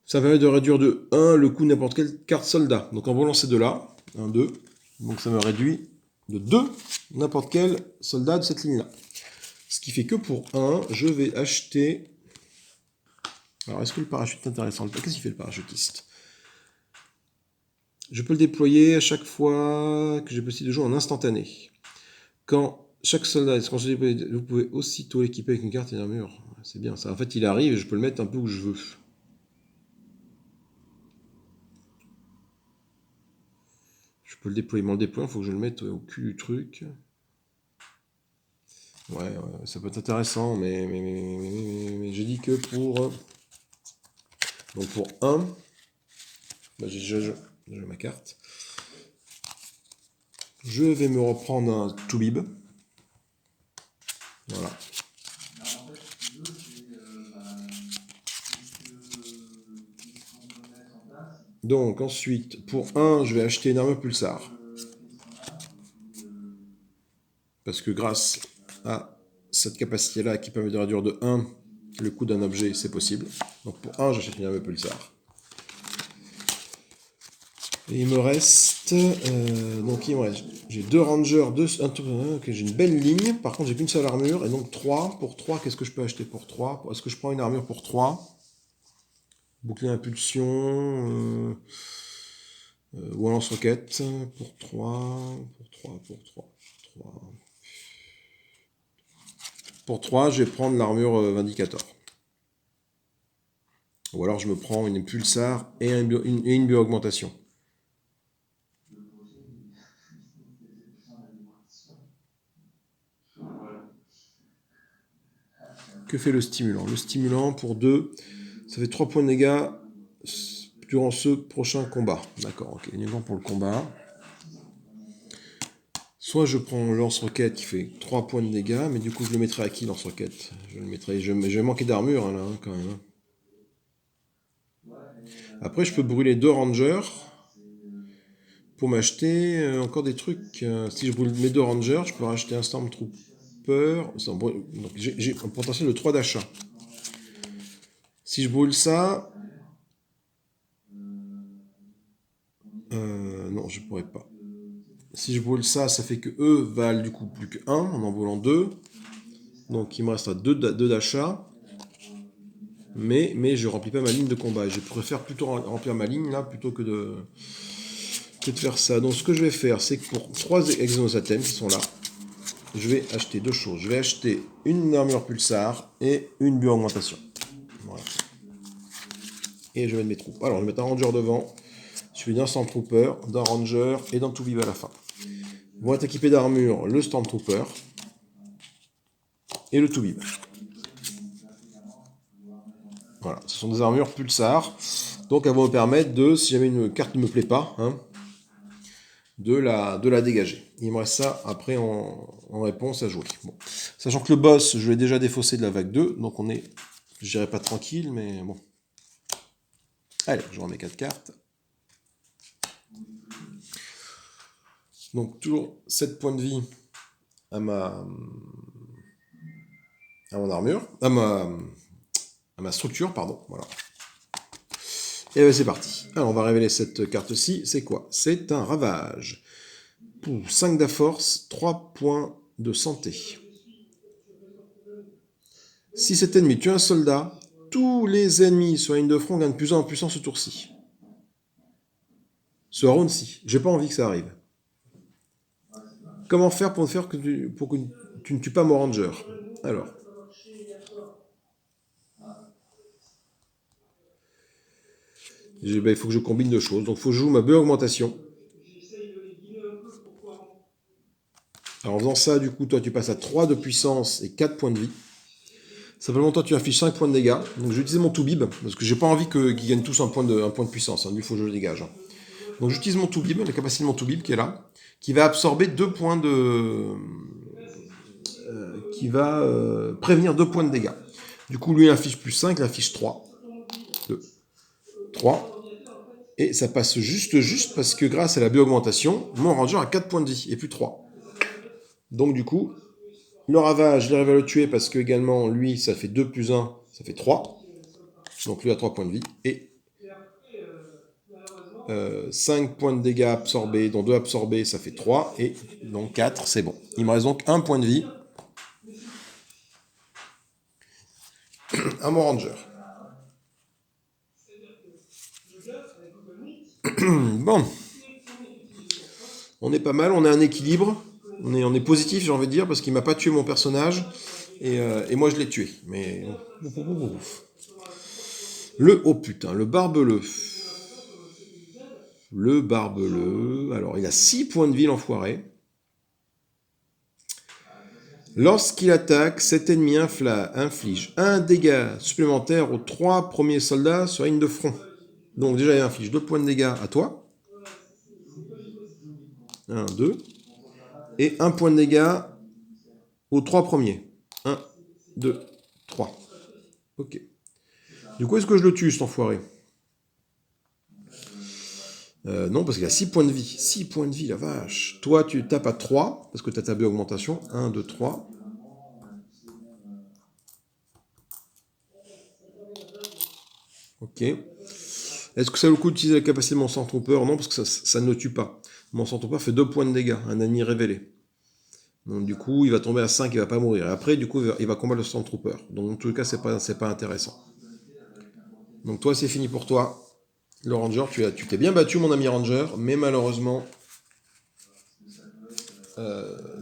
Ça permet de réduire de 1 le coût de n'importe quelle carte soldat. Donc en volant ces deux-là, 1, 2, donc ça me réduit de 2 n'importe quel soldat de cette ligne-là. Ce qui fait que pour 1, je vais acheter... Alors est-ce que le parachute est intéressant? Qu'est-ce qu'il fait le parachutiste? Je peux le déployer à chaque fois que j'ai possible de jouer en instantané. Quand chaque soldat est considéré, vous pouvez aussitôt l'équiper avec une carte et une armure. C'est bien ça. En fait, il arrive et je peux le mettre un peu où je veux. Je peux le déployer. Mais en le déployant, il faut que je le mette au cul du truc. Ouais, ça peut être intéressant, mais j'ai dit que pour... Donc pour 1, bah j'ai ma carte. Je vais me reprendre un Toubib. Voilà. Donc ensuite, pour 1, je vais acheter une armure pulsar. Parce que grâce à cette capacité-là qui permet de réduire de 1 le coût d'un objet, c'est possible. Donc pour 1, j'achète une armure pulsar. Et il me reste... donc il me reste... J'ai 2 rangers, j'ai une belle ligne. Par contre, j'ai qu'une seule armure. Et donc 3. Pour 3, qu'est-ce que je peux acheter pour 3? Est-ce que je prends une armure pour 3? Bouclier impulsion... ou un lance-roquette. Pour 3... Pour 3... Pour 3, je vais prendre l'armure Vindicator. Ou alors je me prends une pulsar et une bio-augmentation. Que fait le stimulant? Le stimulant, pour 2, ça fait 3 points de dégâts durant ce prochain combat. D'accord, ok, uniquement pour le combat. Soit je prends le lance-roquette qui fait 3 points de dégâts, mais du coup je le mettrai à qui, lance-roquette? Je vais manquer d'armure là, quand même. Après, je peux brûler 2 rangers pour m'acheter encore des trucs. Si je brûle mes 2 rangers, je peux racheter un Stormtrooper. Donc j'ai un potentiel de 3 d'achat. Si je brûle ça... non, je pourrais pas. Si je brûle ça, ça fait que eux valent du coup plus que 1 en brûlant 2. Donc il me restera 2 d'achat. Mais je remplis pas ma ligne de combat. Je préfère plutôt remplir ma ligne là plutôt que de faire ça. Donc ce que je vais faire, c'est que pour 3 exonosathèmes qui sont là, je vais acheter 2 choses. Je vais acheter une armure pulsar et une bio-augmentation. Voilà. Et je vais mettre mes troupes. Alors je vais mettre un ranger devant. Je fais d'un Stormtrooper, d'un ranger et d'un Toubib à la fin. Vont être équipés d'armure le Stormtrooper et le Toubib. Voilà, ce sont des armures pulsar. Donc elles vont me permettre de, si jamais une carte ne me plaît pas, hein, de la dégager. Il me reste ça après en réponse à jouer. Bon. Sachant que le boss, je l'ai déjà défaussé de la vague 2, donc on est, je dirais pas tranquille, mais bon. Allez, je remets 4 cartes. Donc toujours 7 points de vie à mon armure, à ma structure, pardon, voilà. Et bien c'est parti. Alors on va révéler cette carte-ci, c'est quoi? C'est un ravage. Pour 5 de force, 3 points de santé. Si cet ennemi tue un soldat, tous les ennemis sur la ligne de front gagnent plus 1 en puissance ce tour-ci. Ce round-ci. J'ai pas envie que ça arrive. Comment faire pour que tu ne tues pas mon ranger? Alors. Il faut que je combine 2 choses. Donc il faut que je joue ma augmentation. Alors en faisant ça, du coup, toi tu passes à 3 de puissance et 4 points de vie. Simplement, toi tu affiches 5 points de dégâts. Donc je vais utiliser mon Toubib, parce que j'ai pas envie qu'ils gagnent tous un point de puissance. Il faut que je le dégage. Donc j'utilise mon Toubib, la capacité de mon Toubib qui est là, qui va absorber 2 points de... qui va prévenir 2 points de dégâts. Du coup, lui il affiche plus 5, il affiche 3. 2. 3. Et ça passe juste parce que grâce à la bio-augmentation, mon ranger a 4 points de vie et plus 3. Donc du coup, le ravage, j'arrive à le tuer parce que également, lui, ça fait 2 plus 1, ça fait 3. Donc lui a 3 points de vie. Et 5 points de dégâts absorbés, dont 2 absorbés, ça fait 3. Et donc 4, c'est bon. Il me reste donc 1 point de vie à mon ranger. Bon. On est pas mal, on a un équilibre. On est positif, j'ai envie de dire, parce qu'il m'a pas tué mon personnage. Et moi, je l'ai tué. Mais... Oh putain, le barbeleux. Le barbeleux. Alors, il a 6 points de vie, l'enfoiré. Lorsqu'il attaque, cet ennemi inflige un dégât supplémentaire aux 3 premiers soldats sur la ligne de front. Donc déjà, il inflige 2 points de dégâts à toi. 1, 2. Et 1 point de dégâts aux 3 premiers. 1, 2, 3. Ok. Du coup, est-ce que je le tue, cet enfoiré? Non, parce qu'il a 6 points de vie. 6 points de vie, la vache. Toi, tu tapes à 3, parce que tu as ta B-augmentation. 1, 2, 3. Ok. Est-ce que ça vaut le coup d'utiliser la capacité de mon Stormtrooper? Non, parce que ça ne le tue pas. Mon Stormtrooper fait 2 points de dégâts, un ennemi révélé. Donc du coup, il va tomber à 5, il va pas mourir. Et après, du coup, il va combattre le Stormtrooper. Donc en tout cas, c'est pas intéressant. Donc toi, c'est fini pour toi. Le Ranger, tu t'es bien battu, mon ami Ranger, mais malheureusement,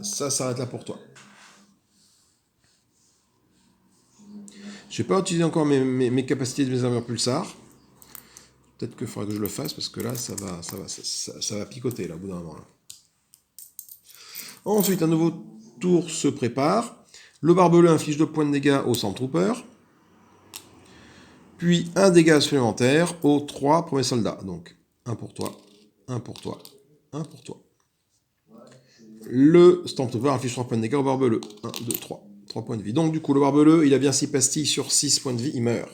ça s'arrête là pour toi. Je n'ai pas utilisé encore mes capacités de mes armures pulsar. Peut-être qu'il faudra que je le fasse, parce que là, ça va picoter, là, au bout d'un moment. Là. Ensuite, un nouveau tour se prépare. Le barbeleux inflige 2 points de dégâts au Stormtrooper. Puis un dégât supplémentaire aux 3 premiers soldats. Donc, 1 pour toi, 1 pour toi, 1 pour toi. Le Stormtrooper inflige 3 points de dégâts au barbeleux. 1, 2, 3. 3 points de vie. Donc, du coup, le barbeleux, il a bien 6 pastilles sur 6 points de vie, il meurt.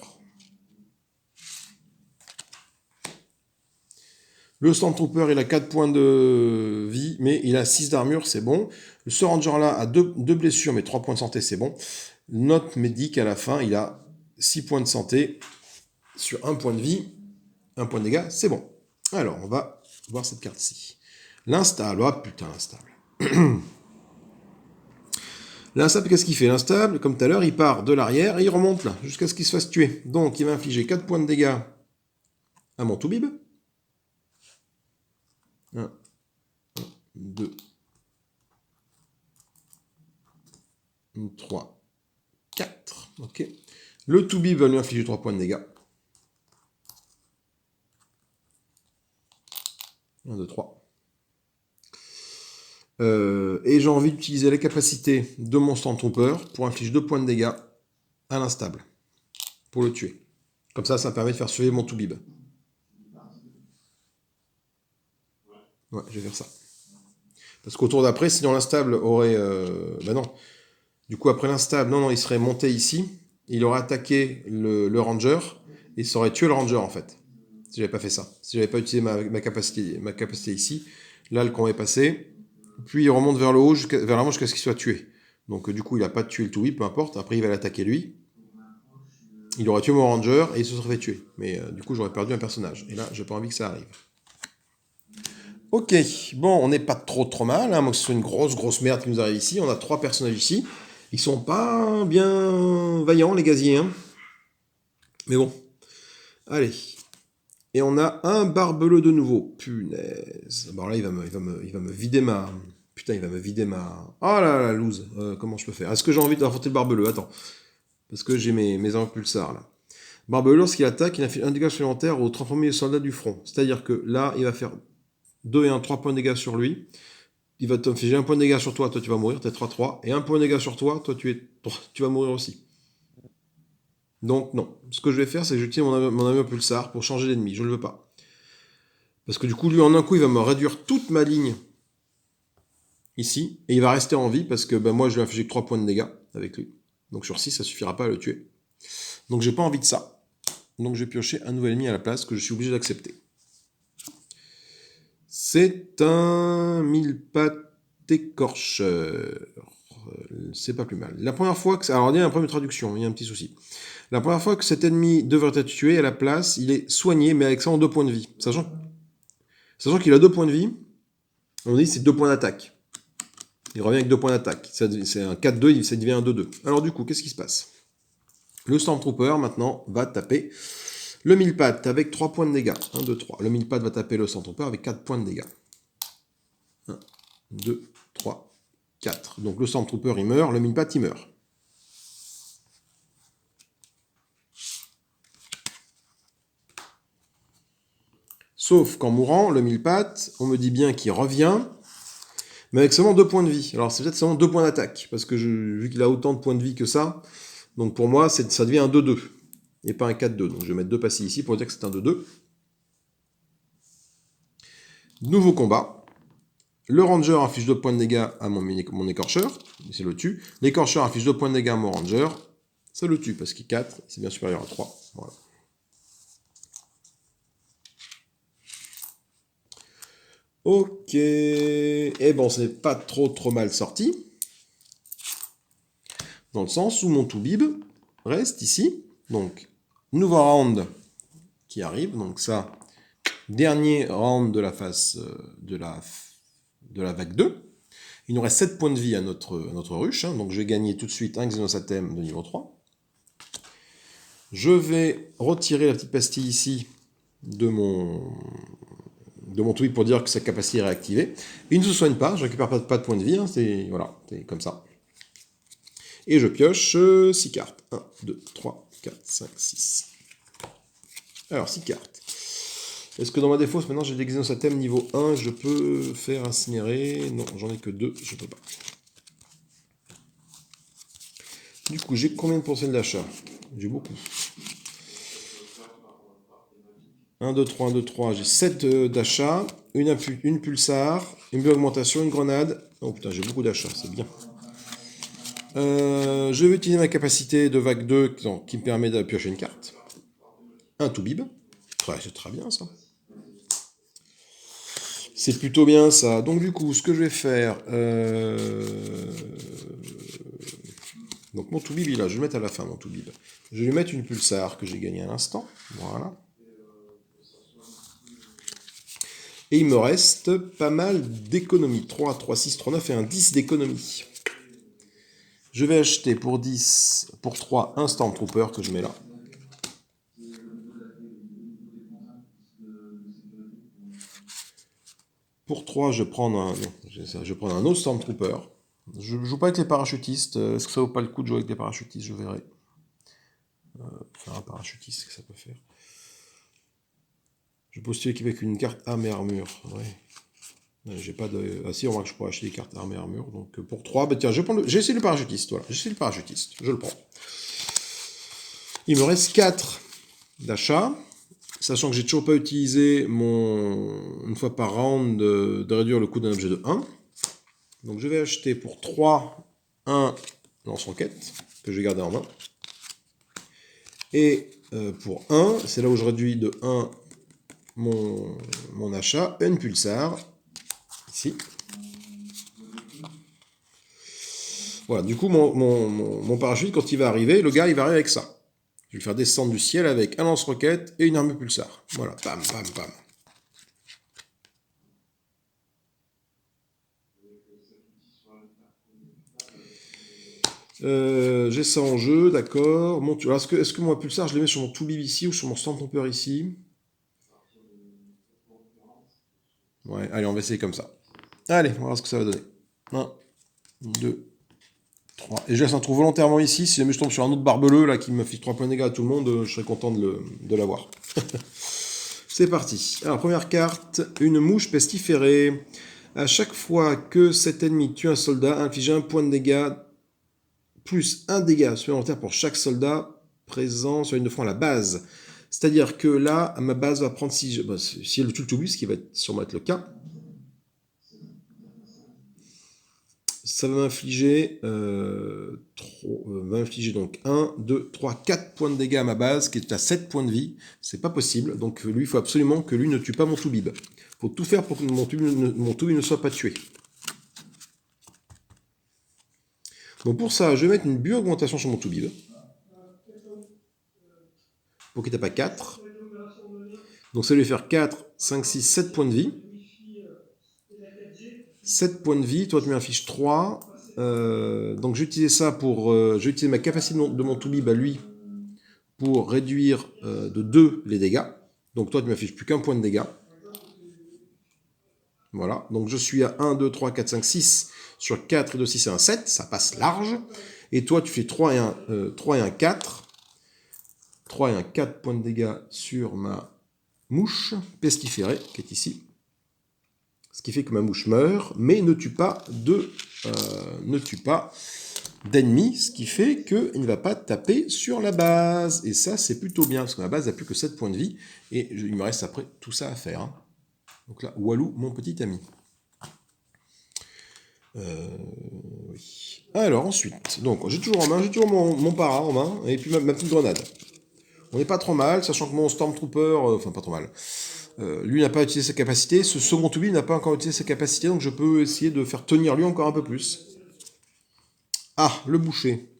Le Stormtrooper, il a 4 points de vie, mais il a 6 d'armure, c'est bon. Ce Ranger-là a 2 blessures, mais 3 points de santé, c'est bon. Notre médic, à la fin, il a 6 points de santé sur 1 point de vie, 1 point de dégâts, c'est bon. Alors, on va voir cette carte-ci. L'instable, ah putain, l'instable. L'instable, qu'est-ce qu'il fait? L'instable, comme tout à l'heure, il part de l'arrière et il remonte là, jusqu'à ce qu'il se fasse tuer. Donc, il va infliger 4 points de dégâts à mon Toubib. 1, 2, 3, 4. Ok. Le Toubib va lui infliger 3 points de dégâts. 1, 2, 3. Et j'ai envie d'utiliser la capacité de mon Stormtrooper pour infliger 2 points de dégâts à l'instable. Pour le tuer. Comme ça, ça me permet de faire survivre mon Toubib. Ouais, je vais faire ça. Parce qu'au tour d'après, sinon l'instable aurait... Ben non. Du coup, après l'instable, non, il serait monté ici. Il aurait attaqué le Ranger. Et ça aurait tué le Ranger, en fait. Si j'avais pas fait ça. Si j'avais pas utilisé ma capacité ici. Là, le camp est passé. Puis il remonte vers le haut, vers l'avant jusqu'à ce qu'il soit tué. Donc du coup, il n'a pas tué le Toubib, peu importe. Après, il va l'attaquer lui. Il aurait tué mon Ranger et il se serait fait tuer. Mais du coup, j'aurais perdu un personnage. Et là, j'ai pas envie que ça arrive. Ok, bon, on n'est pas trop mal, hein, moi que ce soit une grosse merde qui nous arrive ici. On a 3 personnages ici. Ils sont pas bien vaillants, les gaziers. Hein. Mais bon. Allez. Et on a un barbeleux de nouveau. Punaise. Bon là, il va me vider ma... Putain, il va me vider ma... Oh là là, loose. Comment je peux faire? Est-ce que j'ai envie d'affronter le barbeleux? Attends. Parce que j'ai mes armes pulsars, là. Barbeleux, lorsqu'il attaque, il inflige un dégât supplémentaire aux 3 premiers soldats du front. C'est-à-dire que là, il va faire 2 et 1, 3 points de dégâts sur lui. Il va t'infliger 1 point de dégâts sur toi, toi tu vas mourir, t'es 3-3. Et 1 point de dégâts sur toi, toi tu vas mourir aussi. Donc non. Ce que je vais faire, c'est que j'utilise mon armure pulsar pour changer d'ennemi. Je ne le veux pas. Parce que du coup, lui, en un coup, il va me réduire toute ma ligne ici. Et il va rester en vie parce que moi, je lui ai infligé 3 points de dégâts avec lui. Donc sur 6, ça suffira pas à le tuer. Donc j'ai pas envie de ça. Donc je vais piocher un nouvel ennemi à la place que je suis obligé d'accepter. C'est un 1000 pattes écorcheur. C'est pas plus mal. La première fois que... Alors, il y a une première traduction, il y a un petit souci. La première fois que cet ennemi devrait être tué, à la place, il est soigné, mais avec 102 points de vie. Sachant qu'il a 2 points de vie, on dit c'est 2 points d'attaque. Il revient avec 2 points d'attaque. C'est un 4-2, ça devient un 2-2. Alors du coup, qu'est-ce qui se passe? Le Stormtrooper, maintenant, va taper le 1000 pattes avec 3 points de dégâts. 1, 2, 3. Le 1000 pattes va taper le Stormtrooper avec 4 points de dégâts. 1, 2, 3, 4. Donc le Stormtrooper, il meurt, le Mille-Pattes, il meurt. Sauf qu'en mourant, le Mille-Pattes, on me dit bien qu'il revient, mais avec seulement 2 points de vie. Alors c'est peut-être seulement 2 points d'attaque, parce que vu qu'il a autant de points de vie que ça, donc pour moi, ça devient un 2-2, et pas un 4-2. Donc je vais mettre 2 passés ici pour dire que c'est un 2-2. Nouveau combat. Le Ranger inflige 2 points de dégâts à mon écorcheur, c'est le tue. L'écorcheur inflige 2 points de dégâts à mon Ranger, ça le tue, parce qu'il est 4, c'est bien supérieur à 3. Voilà. Ok, et bon, ce n'est pas trop mal sorti, dans le sens où mon Toubib reste ici, donc nouveau round qui arrive, donc ça, dernier round de la phase de la vague 2, il nous reste 7 points de vie à notre ruche, hein, donc je vais gagner tout de suite un Xenosatem de niveau 3, je vais retirer la petite pastille ici de mon Toubib pour dire que sa capacité est réactivée. Il ne se soigne pas, je récupère pas de points de vie, hein, c'est comme ça. Et je pioche 6 cartes. 1, 2, 3, 4, 5, 6. Alors, 6 cartes. Est-ce que dans ma défausse, maintenant j'ai des Xenosatem niveau 1, je peux faire incinérer? Non, j'en ai que 2, je peux pas. Du coup, j'ai combien de pourcents d'achat? J'ai beaucoup. 1, 2, 3, 1, 2, 3, j'ai 7 d'achats, une pulsar, une bioaugmentation, une grenade. Oh putain, j'ai beaucoup d'achats, c'est bien. Je vais utiliser ma capacité de vague 2 qui me permet de piocher une carte. Un Toubib. C'est très bien ça. C'est plutôt bien ça. Donc du coup, ce que je vais faire... Donc mon Toubib, là, je vais le mettre à la fin, mon Toubib. Je vais lui mettre une pulsar que j'ai gagnée à l'instant. Voilà. Et il me reste pas mal d'économies. 3, 3, 6, 3, 9 et un 10 d'économie. Je vais acheter pour 10, pour 3, un Stormtrooper que je mets là. Pour 3, je vais prendre un autre Stormtrooper. Je ne joue pas avec les parachutistes. Est-ce que ça vaut pas le coup de jouer avec les parachutistes? Je verrai. Faire un parachutiste, ce que ça peut faire. Je peux aussi équiper avec une carte arme et armure. Ouais. J'ai pas de... Ah si, on voit que je pourrais acheter des cartes armes et armure. Donc pour 3, bah tiens, j'ai essayé le parachutiste. Voilà, j'ai essayé le parachutiste. Je le prends. Il me reste 4 d'achat. Sachant que j'ai toujours pas utilisé une fois par round, de réduire le coût d'un objet de 1. Donc je vais acheter pour 3, un lance-roquette, que je vais garder en main. Et pour 1, c'est là où je réduis de 1 mon achat, une pulsar, ici. Voilà, du coup, mon parachute, quand il va arriver, le gars, il va arriver avec ça. Je vais le faire descendre du ciel avec un lance-roquette et une arme pulsar. Voilà, pam, pam, pam. J'ai ça en jeu, d'accord. Est-ce que mon pulsar, je les mets sur mon Toubib ici ou sur mon Stormtrooper ici? Ouais, allez, on va essayer comme ça. Allez, on va voir ce que ça va donner. 1, 2, 3. Et je laisse un trou volontairement ici. Si jamais je tombe sur un autre barbeleux là, qui me fait 3 points de dégâts à tout le monde, je serais content de l'avoir. C'est parti. Alors, première carte, une mouche pestiférée. À chaque fois que cet ennemi tue un soldat, inflige un point de dégâts plus un dégât supplémentaire pour chaque soldat présent sur une de front à la base. C'est-à-dire que là, ma base va prendre, si elle tue le Toubib, ce qui va sûrement être le cas, ça va m'infliger donc 1, 2, 3, 4 points de dégâts à ma base, qui est à 7 points de vie. C'est pas possible. Donc lui, il faut absolument que lui ne tue pas mon Toubib. Il faut tout faire pour que mon Toubib ne soit pas tué. Donc pour ça, je vais mettre une bio-augmentation sur mon Toubib. Pour qu'il tape à 4. Donc ça va lui faire 4, 5, 6, 7 points de vie. 7 points de vie, toi tu m'affiches 3. Donc j'ai utilisé ça pour... j'ai utilisé ma capacité de mon Toubib à lui pour réduire de 2 les dégâts. Donc toi tu m'affiches plus qu'un point de dégâts. Voilà, donc je suis à 1, 2, 3, 4, 5, 6 sur 4 et 2, 6 et 1, 7, ça passe large. Et toi, tu fais 3 et 1, 3 et 1, 4. 3 et 1, 4 points de dégâts sur ma mouche pestiférée, qui est ici. Ce qui fait que ma mouche meurt, mais ne tue pas d'ennemis, ce qui fait qu'il ne va pas taper sur la base. Et ça, c'est plutôt bien, parce que la base n'a plus que 7 points de vie, et il me reste après tout ça à faire. Hein. Donc là, Walou, mon petit ami. Oui. Alors ensuite, donc j'ai toujours mon para en main, et puis ma petite grenade. On n'est pas trop mal, sachant que mon Stormtrooper, enfin pas trop mal, lui n'a pas utilisé sa capacité, ce second Toubi n'a pas encore utilisé sa capacité, donc je peux essayer de faire tenir lui encore un peu plus. Ah, le boucher.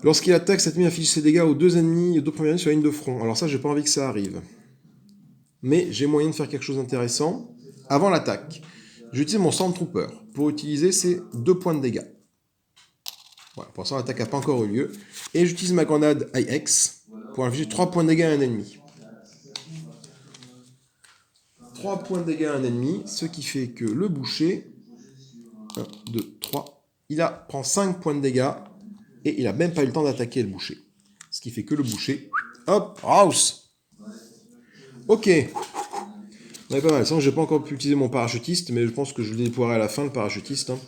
Lorsqu'il attaque, cette ennemi affiche ses dégâts aux deux ennemis, aux deux premiers ennemis sur la ligne de front. Alors ça, j'ai pas envie que ça arrive. Mais j'ai moyen de faire quelque chose d'intéressant avant l'attaque. J'utilise mon Stormtrooper pour utiliser ces 2 points de dégâts. Voilà, pour l'instant, l'attaque n'a pas encore eu lieu. Et j'utilise ma grenade IX pour infliger 3 points de dégâts à un ennemi. 3 points de dégâts à un ennemi, ce qui fait que le boucher, 1, 2, 3, prend 5 points de dégâts et il n'a même pas eu le temps d'attaquer le boucher. Ce qui fait que le boucher, hop, house. Ok. On est pas mal. Ça, j'ai pas encore pu utiliser mon parachutiste, mais je pense que je le déploierai à la fin, le parachutiste. Hein.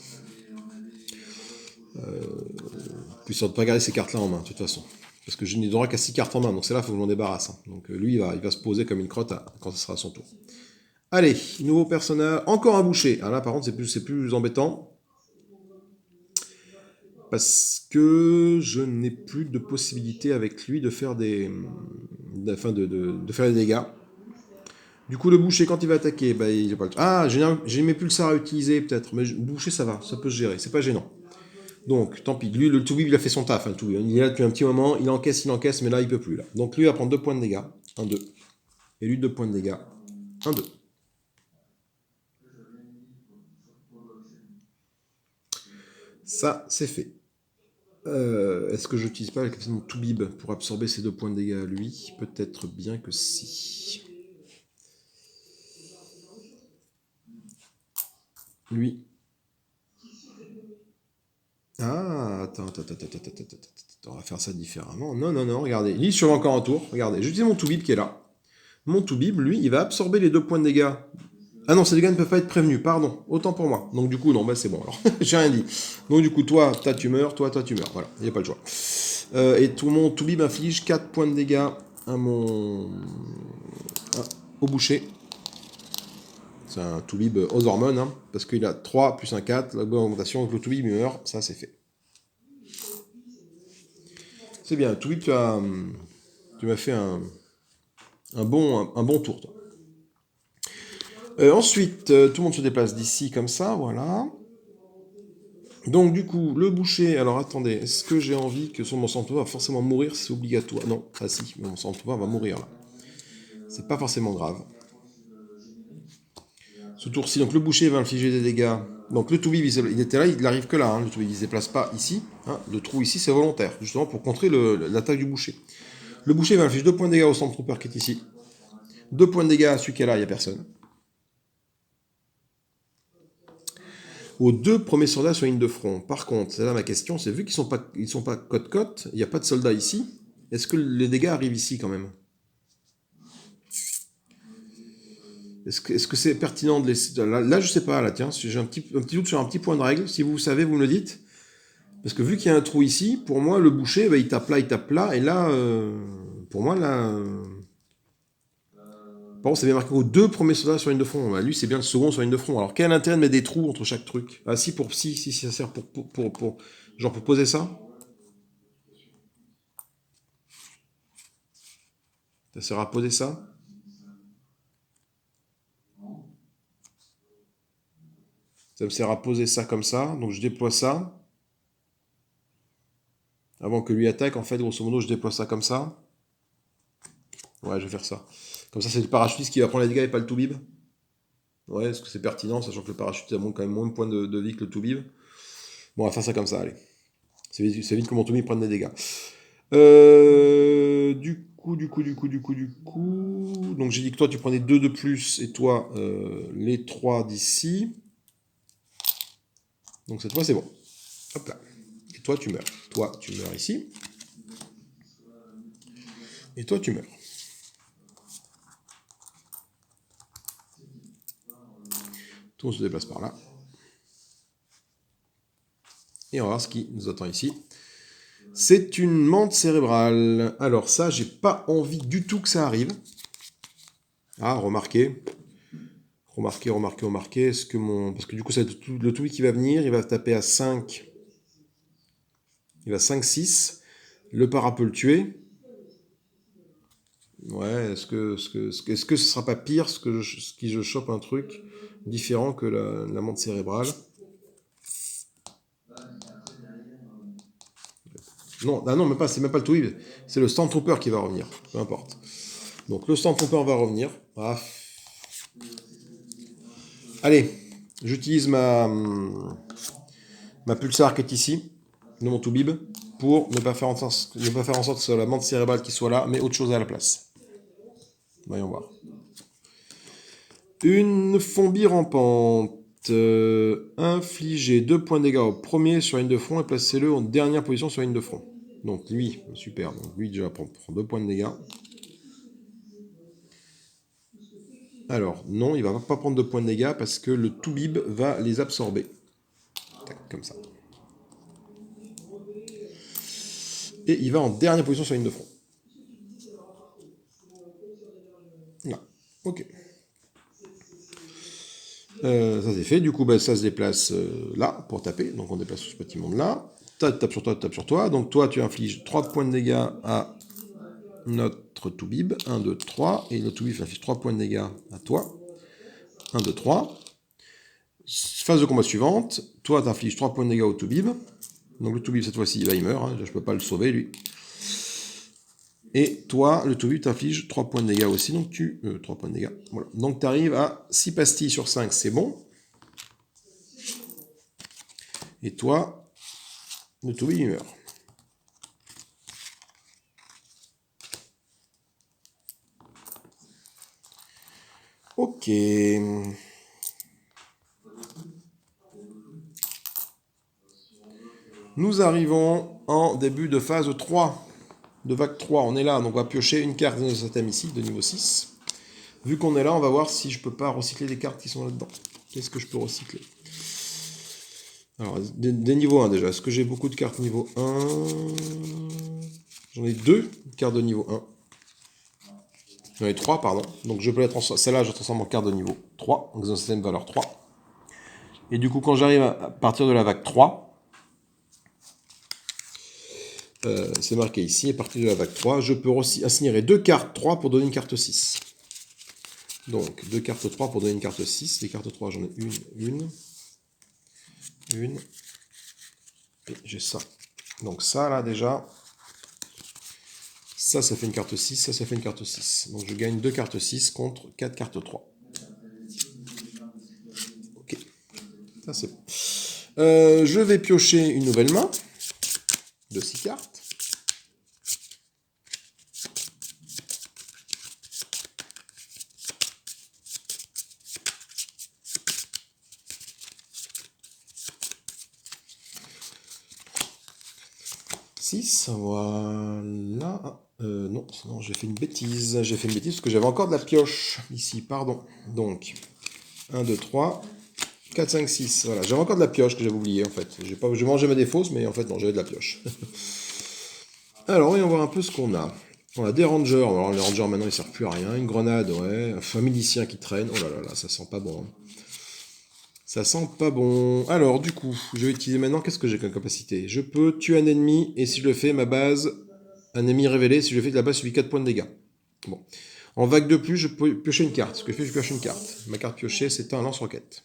Puis ça ne pas garder ces cartes-là en main, de toute façon. Parce que je n'ai droit qu'à 6 cartes en main, donc c'est là qu'il faut que je m'en débarrasse. Hein. Donc lui, il va se poser comme une crotte quand ce sera à son tour. Allez, nouveau personnage, encore un boucher. Ah là, par contre, c'est plus embêtant. Parce que je n'ai plus de possibilité avec lui de faire de faire des dégâts. Du coup, le boucher, quand il va attaquer, bah, il n'a pas le temps. Ah, j'ai mes pulsars à utiliser, peut-être. Mais le boucher, ça va, ça peut se gérer, c'est pas gênant. Donc, tant pis. Lui, le Toubib, il a fait son taf. Hein, il est là depuis un petit moment, il encaisse, mais là, il peut plus. Là. Donc, lui, il va prendre 2 points de dégâts. 1, 2. Et lui, 2 points de dégâts. 1, 2. Ça, c'est fait. Est-ce que je n'utilise pas la capacité de mon Toubib pour absorber ces 2 points de dégâts à lui? Peut-être bien que si. Lui. Ah, attends. On va faire ça différemment. Non, regardez. Il survit encore un tour. Regardez, j'utilise mon Toubib qui est là. Mon Toubib, lui, il va absorber les 2 points de dégâts. Ah non, ces dégâts ne peuvent pas être prévenus, pardon. Autant pour moi. Donc du coup, non, bah c'est bon alors. J'ai rien dit. Donc du coup, toi, tu meurs, toi, tu meurs. Voilà, il n'y a pas le choix. Et tout mon Toubib inflige 4 points de dégâts à au boucher. C'est un Toubib aux hormones, hein, parce qu'il a 3 plus un 4, la bonne augmentation, donc le Toubib meurt, ça c'est fait. C'est bien, Toubib, tu m'as fait un bon tour, toi. Ensuite, tout le monde se déplace d'ici comme ça, voilà. Donc du coup, le boucher, alors attendez, est-ce que j'ai envie que mon Stormtrooper va forcément mourir, c'est obligatoire? Non, ah si, mon Stormtrooper va mourir là. C'est pas forcément grave. Ce tour-ci, donc le boucher va infliger des dégâts. Donc le Toubib, il était là, il n'arrive que là, hein, le Toubib, il ne se déplace pas ici. Hein, le trou ici, c'est volontaire, justement pour contrer l'attaque du boucher. Le boucher va infliger 2 points de dégâts au Stormtrooper qui est ici. 2 points de dégâts à celui qui est là, il n'y a personne. Aux 2 premiers soldats sur ligne de front. Par contre, c'est là ma question, c'est vu qu'ils sont pas côte-côte, il n'y a pas de soldats ici, est-ce que les dégâts arrivent ici quand même? Est-ce que c'est pertinent de laisser... Là, je sais pas, là, tiens, j'ai un petit doute sur un petit point de règle, si vous savez, vous me le dites. Parce que vu qu'il y a un trou ici, pour moi, le boucher, bah, il tape là, et là, pour moi, là... Par contre, c'est bien marqué aux 2 premiers soldats sur ligne de front. Bah, lui, c'est bien le second sur ligne de front. Alors, quel intérêt de mettre des trous entre chaque truc? Ah, si, ça sert genre pour poser ça. Ça sert à poser ça. Ça me sert à poser ça comme ça. Donc, je déploie ça. Avant que lui attaque, en fait, grosso modo, je déploie ça comme ça. Ouais, je vais faire ça. Comme ça, c'est le parachutiste qui va prendre les dégâts et pas le Toubib. Ouais, est-ce que c'est pertinent, sachant que le parachutiste a quand même moins de points de vie que le Toubib. Bon, on va faire ça comme ça, allez. C'est vite que mon Toubib prenne des dégâts. Du coup. Donc j'ai dit que toi tu prenais 2 de plus et toi les 3 d'ici. Donc cette fois c'est bon. Hop là. Et toi tu meurs. Toi tu meurs ici. Et toi tu meurs. Tout on se déplace par là. Et on va voir ce qui nous attend ici. C'est une menthe cérébrale. Alors ça, j'ai pas envie du tout que ça arrive. Ah, remarquez. Remarquez. Est-ce que mon... Parce que du coup, c'est le tout qui va venir. Il va taper à 5. Il va 5-6. Le para peut le tuer. Ouais, est-ce que ce sera pas pire si je chope un truc différent que la menthe cérébrale? Non, ah non, même pas, c'est même pas le tout. C'est le Stormtrooper qui va revenir. Peu importe. Donc le Stormtrooper va revenir. Ah. Allez, j'utilise ma pulsar qui est ici, de mon Toubib, pour ne pas faire en sorte que ce soit la menthe cérébrale qui soit là, mais autre chose à la place. Voyons voir. Une fombie rampante. Infligez 2 points de dégâts au premier sur une de front et placez-le en dernière position sur une de front. Donc lui, super. Donc lui déjà prend 2 points de dégâts. Alors non, il va pas prendre 2 points de dégâts parce que le Toubib va les absorber. Tac, comme ça. Et il va en dernière position sur une de front. Là. Ok. Ça c'est fait. Du coup, bah, ça se déplace là pour taper. Donc on déplace ce petit monde là. Tape sur toi. Donc toi, tu infliges 3 points de dégâts à notre Toubib. 1, 2, 3. Et le Toubib inflige 3 points de dégâts à toi. 1, 2, 3. Phase de combat suivante. Toi, tu infliges 3 points de dégâts au Toubib. Donc le Toubib, cette fois-ci, il meurt. Hein. Je ne peux pas le sauver, lui. Et toi, le Toubib t'inflige 3 points de dégâts aussi, donc 3 points de dégâts. Voilà. Donc tu arrives à 6 pastilles sur 5, c'est bon. Et toi, le Toubib, il meurt. Ok. Nous arrivons en début de phase 3. De vague 3, on est là, donc on va piocher une carte de ce thème ici, de niveau 6. Vu qu'on est là, on va voir si je peux pas recycler des cartes qui sont là-dedans. Qu'est-ce que je peux recycler? Alors, des niveaux 1 déjà. Est-ce que j'ai beaucoup de cartes niveau 1? J'en ai 2 cartes de niveau 1. J'en ai 3, pardon. Donc je peux la transformer. Celle-là, je transforme en carte de niveau 3. Donc dans système valeur 3. Et du coup, quand j'arrive à partir de la vague 3, c'est marqué ici, à partir de la vague 3, je peux aussi assigner 2 cartes 3 pour donner une carte 6. Donc 2 cartes 3 pour donner une carte 6. Les cartes 3, j'en ai une. Et j'ai ça. Donc ça, là, déjà, ça fait une carte 6, ça fait une carte 6. Donc je gagne 2 cartes 6 contre 4 cartes 3. Ok. Ça, c'est bon. Je vais piocher une nouvelle main de 6 cartes. Voilà. Non, j'ai fait une bêtise. J'ai fait une bêtise parce que j'avais encore de la pioche ici, pardon. Donc, 1, 2, 3, 4, 5, 6. Voilà, j'avais encore de la pioche que j'avais oublié en fait. J'ai mangé ma défausse, mais en fait, non, j'avais de la pioche. Alors, voyons voir un peu ce qu'on a. On a des rangers. Alors, les rangers maintenant, ils servent plus à rien. Une grenade, ouais. Un milicien qui traîne. Oh là là là, ça sent pas bon. Ça sent pas bon. Alors, du coup, je vais utiliser maintenant, qu'est-ce que j'ai comme capacité? Je peux tuer un ennemi, et si je le fais, ma base, un ennemi révélé, si je le fais, de la base subit 4 points de dégâts. Bon. En vague de plus, je peux piocher une carte. Ce que je fais, je pioche une carte. Ma carte piochée, c'est un lance-roquette.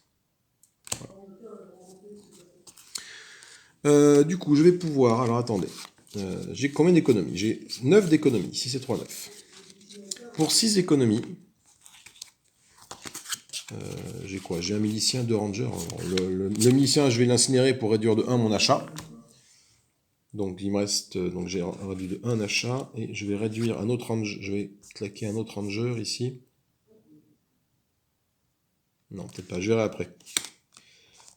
Voilà. Du coup, je vais pouvoir... Alors, attendez. J'ai combien d'économies? J'ai 9 d'économies. 6 et 3, 9. Pour 6 économies... j'ai quoi? J'ai un milicien, 2 rangers. Le milicien, je vais l'incinérer pour réduire de 1 mon achat. Donc il me reste, donc j'ai réduit de 1 achat, et je vais réduire un autre ranger, je vais claquer un autre ranger ici. Non, peut-être pas, je verrai après.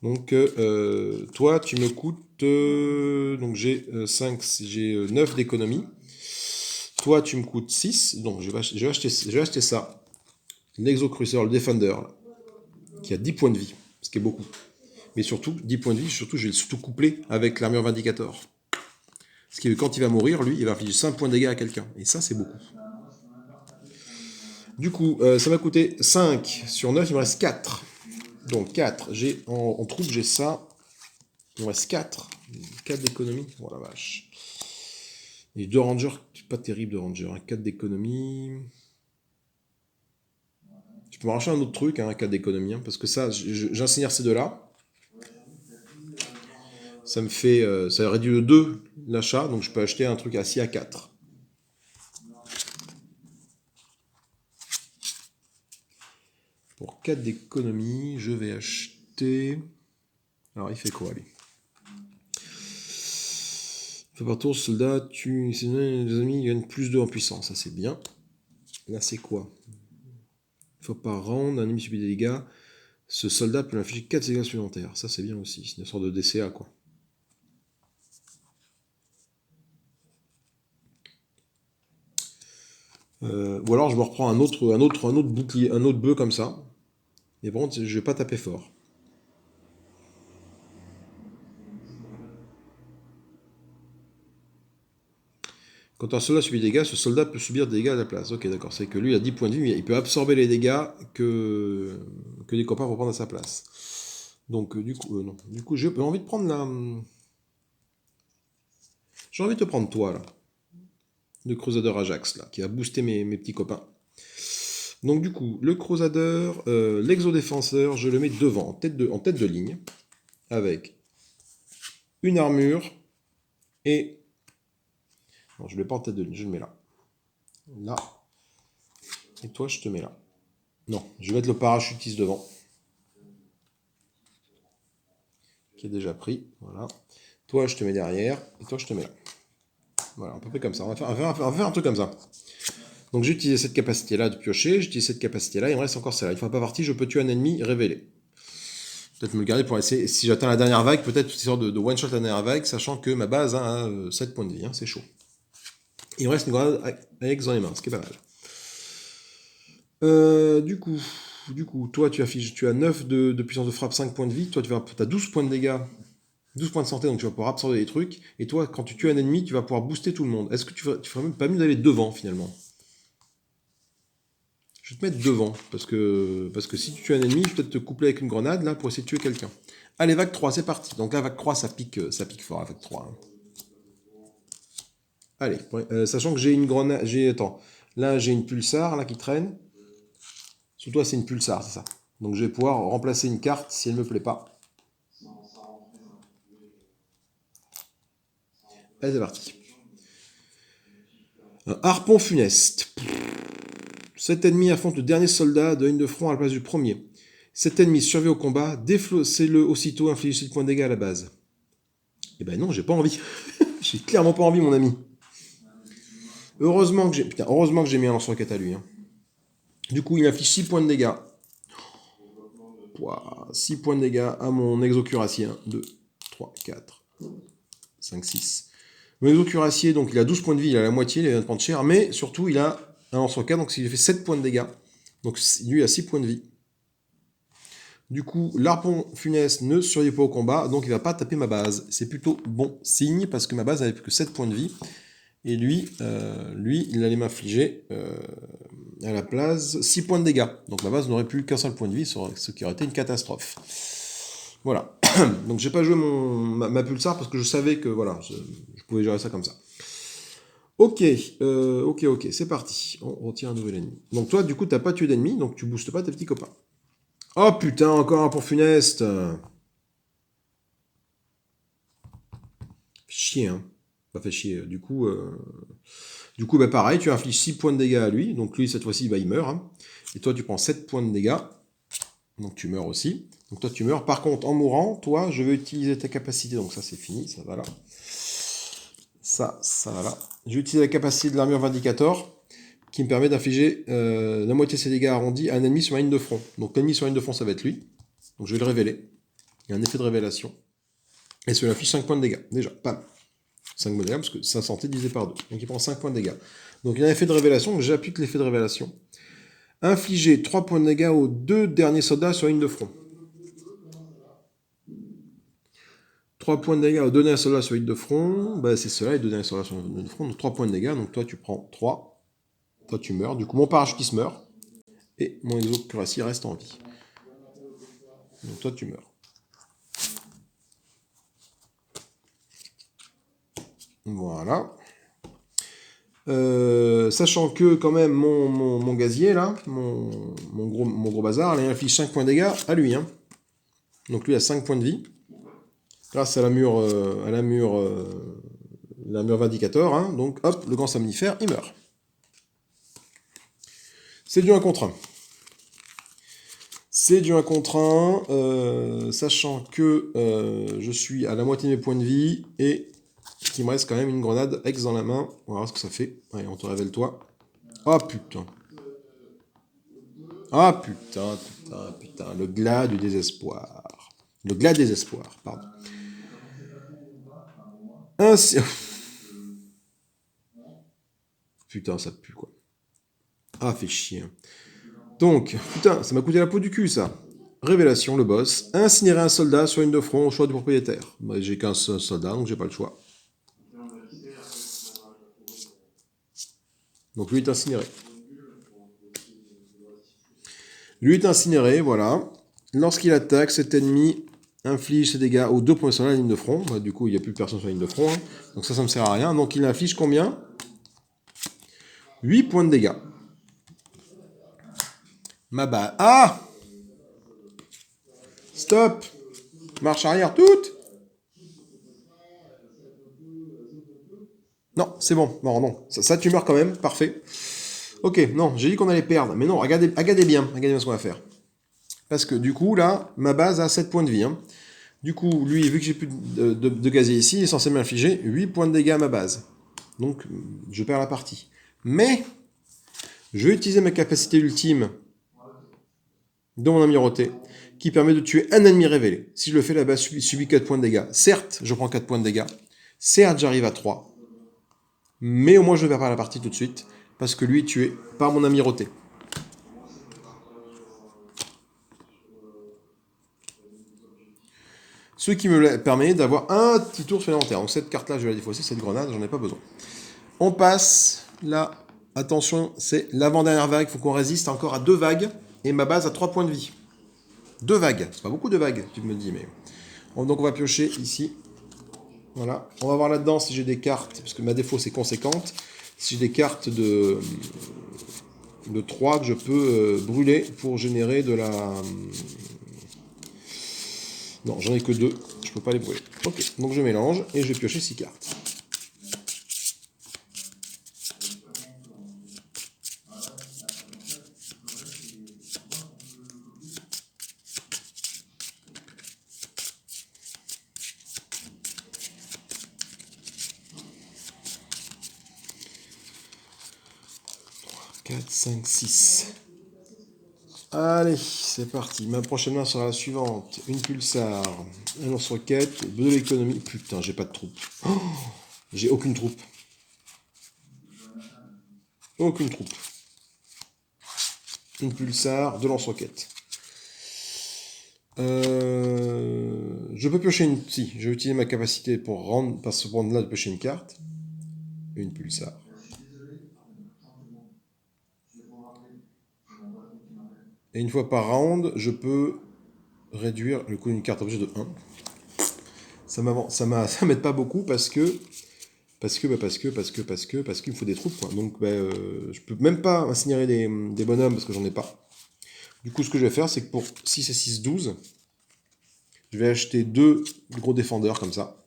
Donc toi tu me coûtes, donc j'ai 5, j'ai 9 d'économie. Toi tu me coûtes 6, donc je vais acheter ça. L'exocruiser, le Defender, là, qui a 10 points de vie, ce qui est beaucoup. Mais surtout, 10 points de vie, surtout je vais le surtout coupler avec l'armure Vindicator. Ce qui est que quand il va mourir, lui, il va infliger 5 points de dégâts à quelqu'un. Et ça, c'est beaucoup. Du coup, ça m'a coûté 5 sur 9, il me reste 4. Donc 4, j'ai en troupe, j'ai ça. Il me reste 4. 4 d'économie. Oh la vache. Et 2 rangers, pas terrible de rangers. 4 d'économie. Je peux me racheter un autre truc, 4 d'économie. Parce que ça, j'incinère ces deux-là. Ça me fait. Ça réduit de 2 l'achat. Donc je peux acheter un truc assis à 4. Pour 4 d'économie, je vais acheter. Alors il fait quoi lui? Fait par tour, soldat, tu. Les amis gagnent plus 2 en puissance. Ça c'est bien. Là c'est quoi? Une fois par round, un ennemi subit des dégâts. Ce soldat peut infliger 4 dégâts supplémentaires. Ça c'est bien aussi. C'est une sorte de DCA quoi. Ou alors je me reprends un autre bouclier, un autre bœuf comme ça. Mais par contre, je vais pas taper fort. Quand un soldat subit des dégâts, ce soldat peut subir des dégâts à la place. Ok, d'accord. C'est que lui, il a 10 points de vie, mais il peut absorber les dégâts que les copains vont prendre à sa place. Donc, du coup, non. Du coup, j'ai envie de prendre la. J'ai envie de te prendre toi, là. Le Crusader Ajax, là, qui va booster mes petits copains. Donc, du coup, le Crusader, l'exo-défenseur, je le mets devant, en tête de ligne, avec une armure et. Non, je ne le mets pas en tête de ligne, je le mets là. Là. Et toi, je te mets là. Non, je vais mettre le parachutiste devant. Qui est déjà pris. Voilà. Toi, je te mets derrière. Et toi, je te mets là. Voilà, à peu près comme ça. On va faire un truc comme ça. Donc j'ai utilisé cette capacité-là de piocher. J'utilise cette capacité-là. Il me reste encore celle-là. Une fois pas parti, je peux tuer un ennemi révélé. Peut-être me le garder pour essayer. Si j'atteins la dernière vague, peut-être une sorte de one-shot la dernière vague, sachant que ma base a 7 points de vie. C'est chaud. Il me reste une grenade avec dans les mains, ce qui est pas mal. Du coup, toi, tu as 9 de puissance de frappe, 5 points de vie. Toi, tu as 12 points de dégâts, 12 points de santé, donc tu vas pouvoir absorber des trucs. Et toi, quand tu tues un ennemi, tu vas pouvoir booster tout le monde. Est-ce que tu ferais même pas mieux d'aller devant, finalement? Je vais te mettre devant, parce que si tu tues un ennemi, je vais peut-être te coupler avec une grenade, là, pour essayer de tuer quelqu'un. Allez, vague 3, c'est parti. Donc là, vague 3, ça pique fort, la vague 3. Allez, sachant que j'ai une grenade... Attends, là, j'ai une pulsar, là, qui traîne. Sous toi, c'est une pulsar, c'est ça. Donc je vais pouvoir remplacer une carte si elle me plaît pas. Allez, c'est parti. Un harpon funeste. Cet ennemi affronte le dernier soldat de ligne de front à la place du premier. Cet ennemi survit au combat, défaussez-le aussitôt, infligez 7 points de dégâts à la base. Eh ben non, j'ai pas envie. J'ai clairement pas envie, mon ami. Heureusement que j'ai mis un lance-roquette à lui. Du coup, il inflige 6 points de dégâts. 6 points de dégâts à mon exocuracier. 1, 2, 3, 4, 5, 6. Mon exocuracier, donc il a 12 points de vie, il a la moitié, il a 20 points de chair, mais surtout il a un lance-roquette, donc il fait 7 points de dégâts. Donc lui il a 6 points de vie. Du coup, l'arpon funeste ne survit pas au combat, donc il va pas taper ma base. C'est plutôt bon signe, parce que ma base n'avait plus que 7 points de vie. Et lui, il allait m'infliger à la place 6 points de dégâts. Donc ma base n'aurait plus qu'un seul point de vie, ce qui aurait été une catastrophe. Voilà. Donc j'ai pas joué ma pulsar parce que je savais que voilà, je pouvais gérer ça comme ça. Ok, c'est parti. On retire un nouvel ennemi. Donc toi, du coup, t'as pas tué d'ennemis, donc tu boostes pas tes petits copains. Oh putain, encore un pour funeste. Chier, hein. Pas fait chier. Du coup, bah pareil, tu infliges 6 points de dégâts à lui. Donc lui, cette fois-ci, bah, il meurt. Et toi, tu prends 7 points de dégâts. Donc tu meurs aussi. Donc toi, tu meurs. Par contre, en mourant, toi, je vais utiliser ta capacité. Donc ça, c'est fini. Ça va là. Ça voilà. J'ai utilisé la capacité de l'armure Vindicator qui me permet d'infliger la moitié de ses dégâts arrondis à un ennemi sur ma ligne de front. Donc l'ennemi sur la ligne de front, ça va être lui. Donc je vais le révéler. Il y a un effet de révélation. Et cela affiche 5 points de dégâts. Déjà, pam. 5 points de dégâts parce que sa santé divisé par 2. Donc il prend 5 points de dégâts. Donc il y a un effet de révélation. J'applique l'effet de révélation. Infliger 3 points de dégâts aux 2 derniers soldats sur la ligne de front. 3 points de dégâts aux 2 derniers soldats sur la ligne de front. Bah, c'est cela, les 2 derniers soldats sur la ligne de front. Donc 3 points de dégâts. Donc toi, tu prends 3. Toi, tu meurs. Du coup, mon parachutiste meurt. Et mon exocuracie reste en vie. Donc toi, tu meurs. Voilà. Sachant que quand même mon gazier là, mon gros bazar, il inflige 5 points de dégâts à lui. Hein. Donc lui a 5 points de vie. Grâce à l'armure Vindicator. Hein. Donc hop, le grand somnifère, il meurt. C'est du 1 contre 1. C'est du 1 contre 1, sachant que je suis à la moitié de mes points de vie et qu'il me reste quand même une grenade ex dans la main. On va voir ce que ça fait. Allez, on te révèle toi. Ah putain. Ah putain. Le glas du désespoir. Le glas du désespoir, pardon. Ainsi... Putain, ça pue quoi. Ah, fait chier. Donc, putain, ça m'a coûté la peau du cul ça. Révélation, le boss. Incinérer un soldat sur une de front au choix du propriétaire. Bah, j'ai qu'un seul soldat, donc j'ai pas le choix. Donc lui est incinéré. Lui est incinéré, voilà. Lorsqu'il attaque, cet ennemi inflige ses dégâts aux 2 points sur la ligne de front. Bah, du coup, il n'y a plus personne sur la ligne de front. Hein. Donc ça me sert à rien. Donc il inflige combien? 8 points de dégâts. Ma balle. Ah! Stop! Marche arrière toute! Non, c'est bon. Non. Ça, tu meurs quand même. Parfait. Ok, non, j'ai dit qu'on allait perdre. Mais non, regardez bien. Regardez bien ce qu'on va faire. Parce que du coup, là, ma base a 7 points de vie. Hein. Du coup, lui, vu que j'ai plus de gazier ici, il est censé m'infliger 8 points de dégâts à ma base. Donc, je perds la partie. Mais, je vais utiliser ma capacité ultime de mon amirauté, qui permet de tuer un ennemi révélé. Si je le fais, la base subit 4 points de dégâts. Certes, je prends 4 points de dégâts. Certes, j'arrive à 3. Mais au moins, je ne perds pas la partie tout de suite, parce que lui est tué par mon amirauté. Ce qui me permet d'avoir un petit tour supplémentaire. Donc cette carte-là, je vais la défausser, cette grenade, j'en ai pas besoin. On passe, là, attention, c'est l'avant-dernière vague, il faut qu'on résiste encore à 2 vagues, et ma base a 3 points de vie. 2 vagues, c'est pas beaucoup de vagues, tu me dis, mais... Donc on va piocher ici. Voilà. On va voir là-dedans si j'ai des cartes, parce que ma défaut c'est conséquente, si j'ai des cartes de 3 que je peux brûler pour générer de la... Non, j'en ai que 2, je peux pas les brûler. Ok, donc je mélange et je vais piocher 6 cartes. « 4, 5, 6. Allez, c'est parti. Ma prochaine main sera la suivante. Une pulsar, un lance-roquette, de l'économie. Putain, j'ai pas de troupe. Oh, j'ai aucune troupe. Aucune troupe. Une pulsar, 2 lance-roquettes. Je peux piocher une... Si, je vais utiliser ma capacité pour rendre... Pas ce point-là de piocher une carte. Une pulsar. Et une fois par round, je peux réduire le coût d'une carte objet de 1. Ça m'aide pas beaucoup parce qu'il me faut des troupes. Quoi. Donc je peux même pas incinérer des bonhommes parce que j'en ai pas. Du coup, ce que je vais faire, c'est que pour 6 et 6, 12, je vais acheter 2 gros défendeurs comme ça.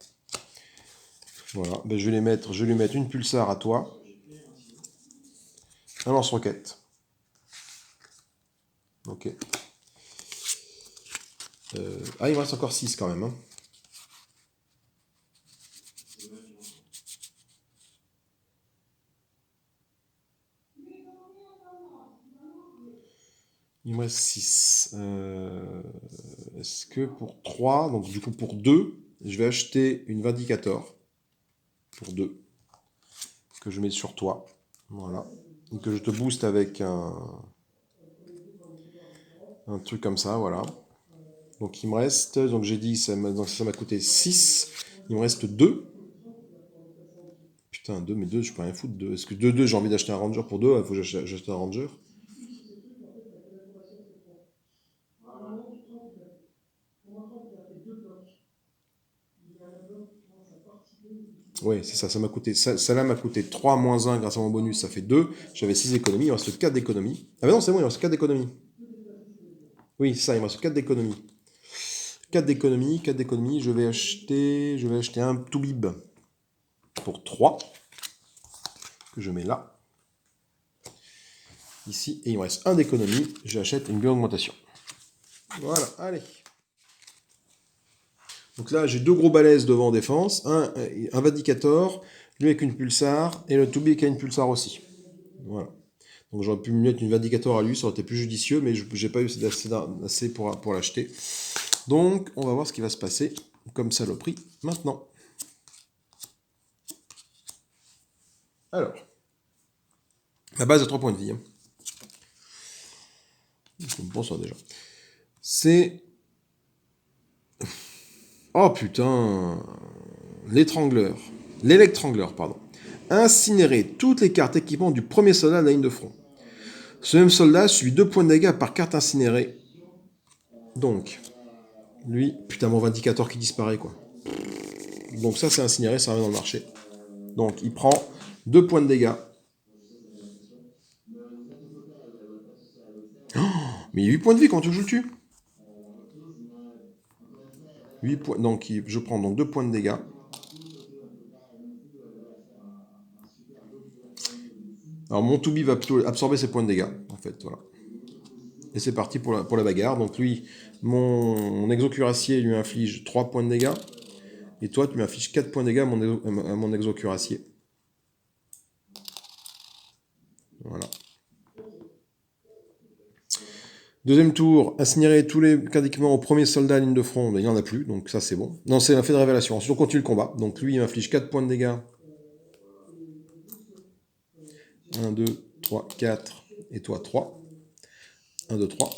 Voilà, je vais lui mettre une pulsar à toi, un lance-roquette. Ok. Il me reste encore 6 quand même. Hein. Il me reste 6. Est-ce que pour 3, donc du coup pour 2, je vais acheter une Vindicator. Pour 2. Que je mets sur toi. Voilà. Et que je te booste avec un truc comme ça, voilà. Donc il me reste, donc j'ai dit, ça m'a coûté 6. Il me reste 2. Putain, 2, mais 2, je peux rien foutre. 2. Est-ce que 2, j'ai envie d'acheter un Ranger pour 2? Il faut que j'achète un Ranger. Oui, c'est ça, ça m'a coûté. Ça là m'a coûté 3 moins 1 grâce à mon bonus, ça fait 2. J'avais 6 économies, il me reste 4 d'économies. Ah, mais non, c'est bon, il me reste 4 d'économies. Oui, ça, il me reste 4 d'économies. 4 d'économies, 4 d'économies. Je vais acheter un Toubib pour 3. Que je mets là. Ici, et il me reste 1 d'économie. J'achète une bio-augmentation. Voilà, allez. Donc là, j'ai 2 gros balaises devant en défense. Un Vindicator, lui avec une Pulsar, et le Toubib qui a une Pulsar aussi. Voilà. Donc j'aurais pu me mettre une Vindicator à lui, ça aurait été plus judicieux, mais je n'ai pas eu assez pour l'acheter. Donc on va voir ce qui va se passer comme saloperie maintenant. Alors, la base à 3 points de vie. Hein. Je me pense ça déjà. C'est... Oh putain, l'étrangleur. L'électrangleur, pardon. Incinérer toutes les cartes équipement du premier soldat de la ligne de front. Ce même soldat subit 2 points de dégâts par carte incinérée. Donc, lui, putain, mon Vindicator qui disparaît, quoi. Donc ça, c'est incinéré, ça revient dans le marché. Donc, il prend 2 points de dégâts. Oh, mais il y a 8 points de vie quand tu joues le tue. 8 points, donc je prends donc 2 points de dégâts. Alors mon Toubi va plutôt absorber ses points de dégâts, en fait, voilà. Et c'est parti pour la bagarre. Donc lui, mon exocuracier lui inflige 3 points de dégâts. Et toi, tu m'infliges 4 points de dégâts à mon exocuracier. Voilà. Deuxième tour, incinérer tous les cartes d'équipement au premier soldat à ligne de front. Ben, il n'y en a plus, donc ça c'est bon. Non, c'est un fait de révélation. Ensuite, on continue le combat. Donc lui, il m'inflige 4 points de dégâts. 1, 2, 3, 4. Et toi, 3. 1, 2, 3.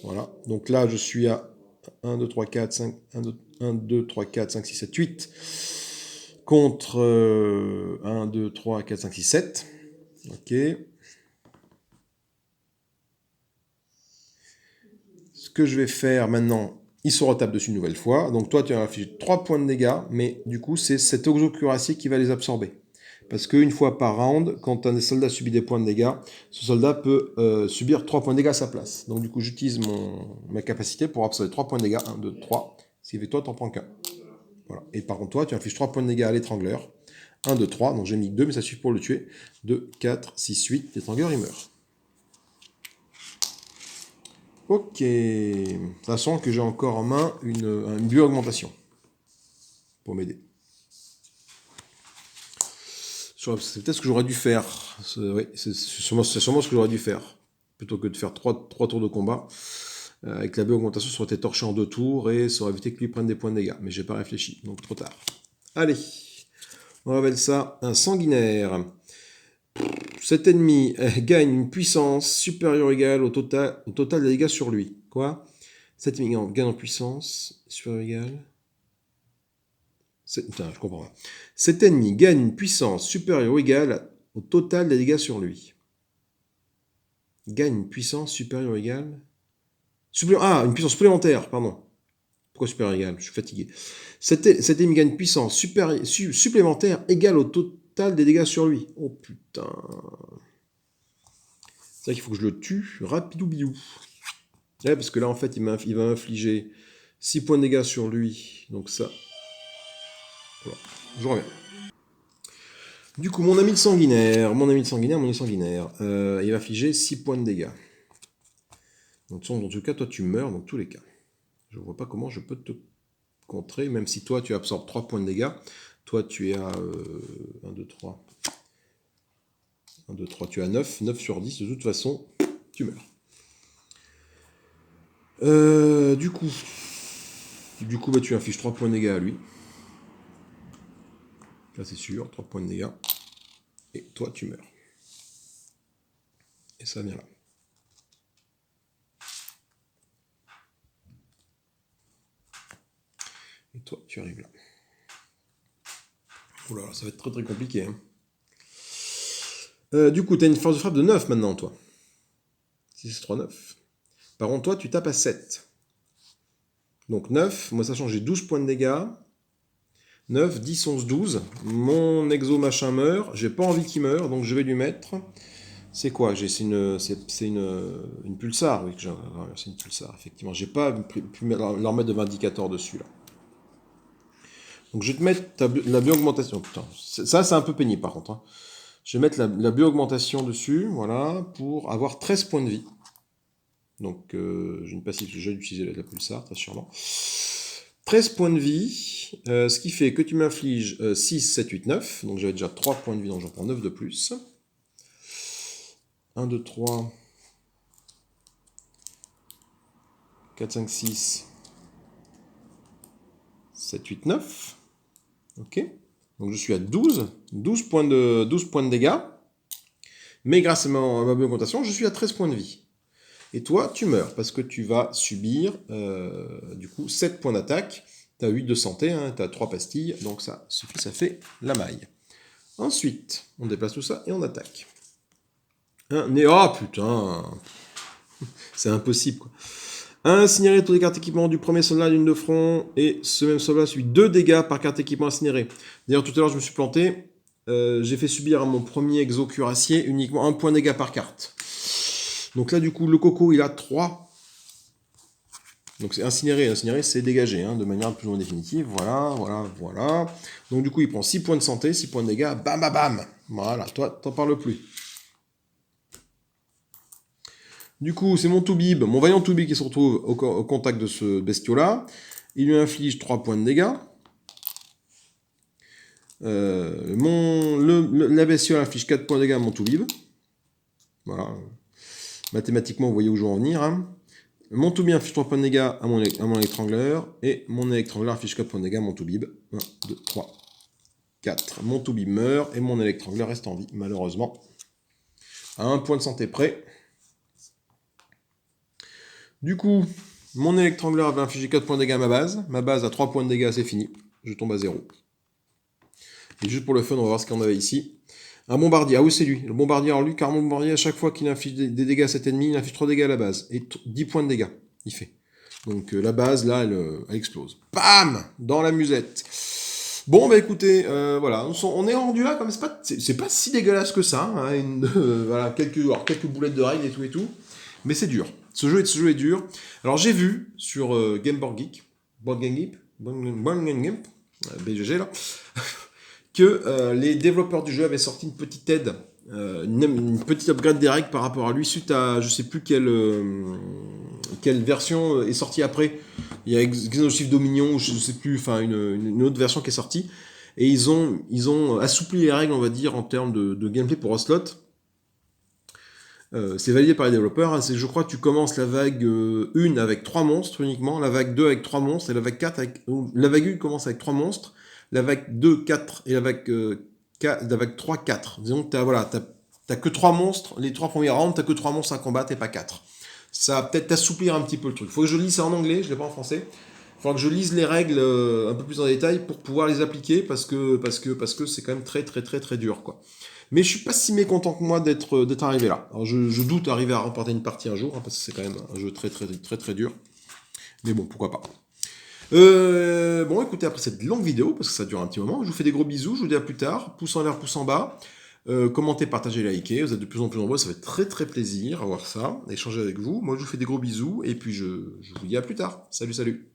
Voilà. Donc là, je suis à 1, 2, 3, 4, 5. 1, 2, 3, 4, 5, 6, 7, 8. Contre 1, 2, 3, 4, 5, 6, 7. Ok. Ce que je vais faire maintenant, il se retape dessus une nouvelle fois. Donc toi, tu as infligé 3 points de dégâts, mais du coup, c'est cet exocuracier qui va les absorber. Parce qu'une fois par round, quand un des soldats subit des points de dégâts, ce soldat peut subir 3 points de dégâts à sa place. Donc du coup, j'utilise ma capacité pour absorber 3 points de dégâts. 1, 2, 3. Ce qui fait toi, tu n'en prends qu'un. Voilà. Et par contre, toi, tu infliges 3 points de dégâts à l'étrangleur. 1, 2, 3. Donc j'ai mis 2, mais ça suffit pour le tuer. 2, 4, 6, 8. L'étrangleur, il meurt. Ok. Ça sent que j'ai encore en main une bio-augmentation. Pour m'aider. C'est peut-être ce que j'aurais dû faire. Oui, c'est sûrement ce que j'aurais dû faire. Plutôt que de faire 3 tours de combat. Avec la bio-augmentation, ça aurait été torché en 2 tours et ça aurait évité que lui prenne des points de dégâts. Mais j'ai pas réfléchi, donc trop tard. Allez. On appelle ça un sanguinaire. Cet ennemi gagne une puissance supérieure ou égale au total des dégâts sur lui. Quoi? Cet ennemi gagne en puissance supérieure ou égale. Putain, je comprends pas. Cet ennemi gagne une puissance supérieure ou égale au total des dégâts sur lui. Gagne une puissance supérieure ou égale. Une puissance supplémentaire, pardon. Pourquoi supérieure ou égale? Je suis fatigué. Cet ennemi gagne une puissance supplémentaire égale au total des dégâts sur lui. Oh putain. C'est vrai qu'il faut que je le tue rapidou bidou. Ouais, parce que là, en fait, il va infliger 6 points de dégâts sur lui. Donc ça. Voilà. Je reviens. Du coup, mon ami le sanguinaire, il va infliger 6 points de dégâts. Donc, dans tout cas, toi, tu meurs dans tous les cas. Je ne vois pas comment je peux te contrer, même si toi, tu absorbes 3 points de dégâts. Toi, tu es à 1, 2, 3. 1, 2, 3, tu es à 9. 9 sur 10, de toute façon, tu meurs. Du coup, bah, tu infliges 3 points de dégâts à lui. Ça c'est sûr, 3 points de dégâts. Et toi tu meurs. Et ça vient là. Et toi tu arrives là. Oula, ça va être très très compliqué. Hein. Du coup, tu as une force de frappe de 9 maintenant, toi. 6, 3, 9. Par contre, toi, tu tapes à 7. Donc 9, moi sachant que j'ai 12 points de dégâts. 9, 10, 11, 12. Mon exo machin meurt. J'ai pas envie qu'il meure, donc je vais lui mettre... C'est quoi? C'est une pulsar, oui, c'est une pulsar, effectivement. J'ai pas pu leur mettre de vindicateur dessus, là. Donc je vais te mettre la bio-augmentation. Putain, ça c'est un peu pénible par contre. Hein. Je vais mettre la bio-augmentation dessus, voilà, pour avoir 13 points de vie. Donc j'ai une passive, je vais utiliser la pulsar, très sûrement. 13 points de vie, ce qui fait que tu m'infliges 6, 7, 8, 9. Donc j'avais déjà 3 points de vie, donc j'en prends 9 de plus. 1, 2, 3, 4, 5, 6, 7, 8, 9. Ok. Donc je suis à 12 points de dégâts. Mais grâce à ma augmentation, je suis à 13 points de vie. Et toi, tu meurs, parce que tu vas subir, du coup, 7 points d'attaque. Tu as 8 de santé, hein, tu as 3 pastilles, donc ça suffit, ça fait la maille. Ensuite, on déplace tout ça et on attaque. Oh putain, c'est impossible, quoi. Incinéré toutes les cartes équipement du premier soldat d'une de front, et ce même soldat subit 2 dégâts par carte équipement incinéré. D'ailleurs, tout à l'heure, je me suis planté. J'ai fait subir à mon premier exo cuirassier uniquement 1 point de dégâts par carte. Donc là, du coup, le coco, il a 3. Donc c'est incinéré, c'est dégagé, hein, de manière plus ou moins définitive. Voilà. Donc du coup, il prend 6 points de santé, 6 points de dégâts, bam, bam, bam. Voilà, toi, t'en parles plus. Du coup, c'est mon Toubib, mon vaillant Toubib qui se retrouve au contact de ce bestiau-là. Il lui inflige 3 points de dégâts. La bestiole inflige 4 points de dégâts à mon Toubib. Voilà. Mathématiquement, vous voyez où je veux en venir. Hein. Mon Toubib inflige 3 points de dégâts à mon électrangleur. Et mon électrangleur inflige 4 points de dégâts à mon Toubib. 1, 2, 3, 4. Mon Toubib meurt et mon électrangleur reste en vie, malheureusement. À 1 point de santé près. Du coup, mon électrangleur va infliger 4 points de dégâts à ma base. Ma base a 3 points de dégâts, c'est fini. Je tombe à 0. Et juste pour le fun, on va voir ce qu'on avait ici. Un bombardier. Ah oui, c'est lui. Le bombardier, alors lui, car mon bombardier, à chaque fois qu'il inflige des dégâts à cet ennemi, il inflige 3 dégâts à la base. Et 10 points de dégâts, il fait. Donc la base, là, elle explose. Bam! Dans la musette. Bon, bah écoutez, voilà. On est rendu là, comme c'est pas si dégueulasse que ça. Hein, voilà, quelques boulettes de règles et tout. Mais c'est dur. Ce jeu est dur. Alors j'ai vu sur Game Board Geek, BGG là, que les développeurs du jeu avaient sorti une petite aide, une petite upgrade des règles par rapport à lui, suite à je sais plus quelle version est sortie après. Il y a Xenochief Dominion, ou je sais plus, enfin une autre version qui est sortie. Et ils ont assoupli les règles, on va dire, en termes de gameplay pour Ocelot. C'est validé par les développeurs. Hein, je crois que tu commences la vague 1 avec 3 monstres uniquement, la vague 2 avec 3 monstres, et la vague 4 avec... La vague 1 commence avec 3 monstres, la vague 2, 4, et la vague 3, 4. Disons que t'as que 3 monstres, les 3 premiers rounds, t'as que 3 monstres à combattre et pas 4. Ça va peut-être t'assouplir un petit peu le truc. Faut que je lise ça en anglais, je l'ai pas en français. Il faudra que je lise les règles un peu plus en détail pour pouvoir les appliquer, parce que c'est quand même très dur, quoi. Mais je suis pas si mécontent que moi d'être arrivé là. Alors je doute arriver à remporter une partie un jour, hein, parce que c'est quand même un jeu très dur. Mais bon, pourquoi pas. Bon, écoutez, après cette longue vidéo, parce que ça dure un petit moment, je vous fais des gros bisous, je vous dis à plus tard. Pouce en l'air, pouce en bas. Commentez, partagez, likez. Vous êtes de plus en plus nombreux, ça fait très plaisir à voir ça, d'échanger avec vous. Moi, je vous fais des gros bisous, et puis je vous dis à plus tard. Salut.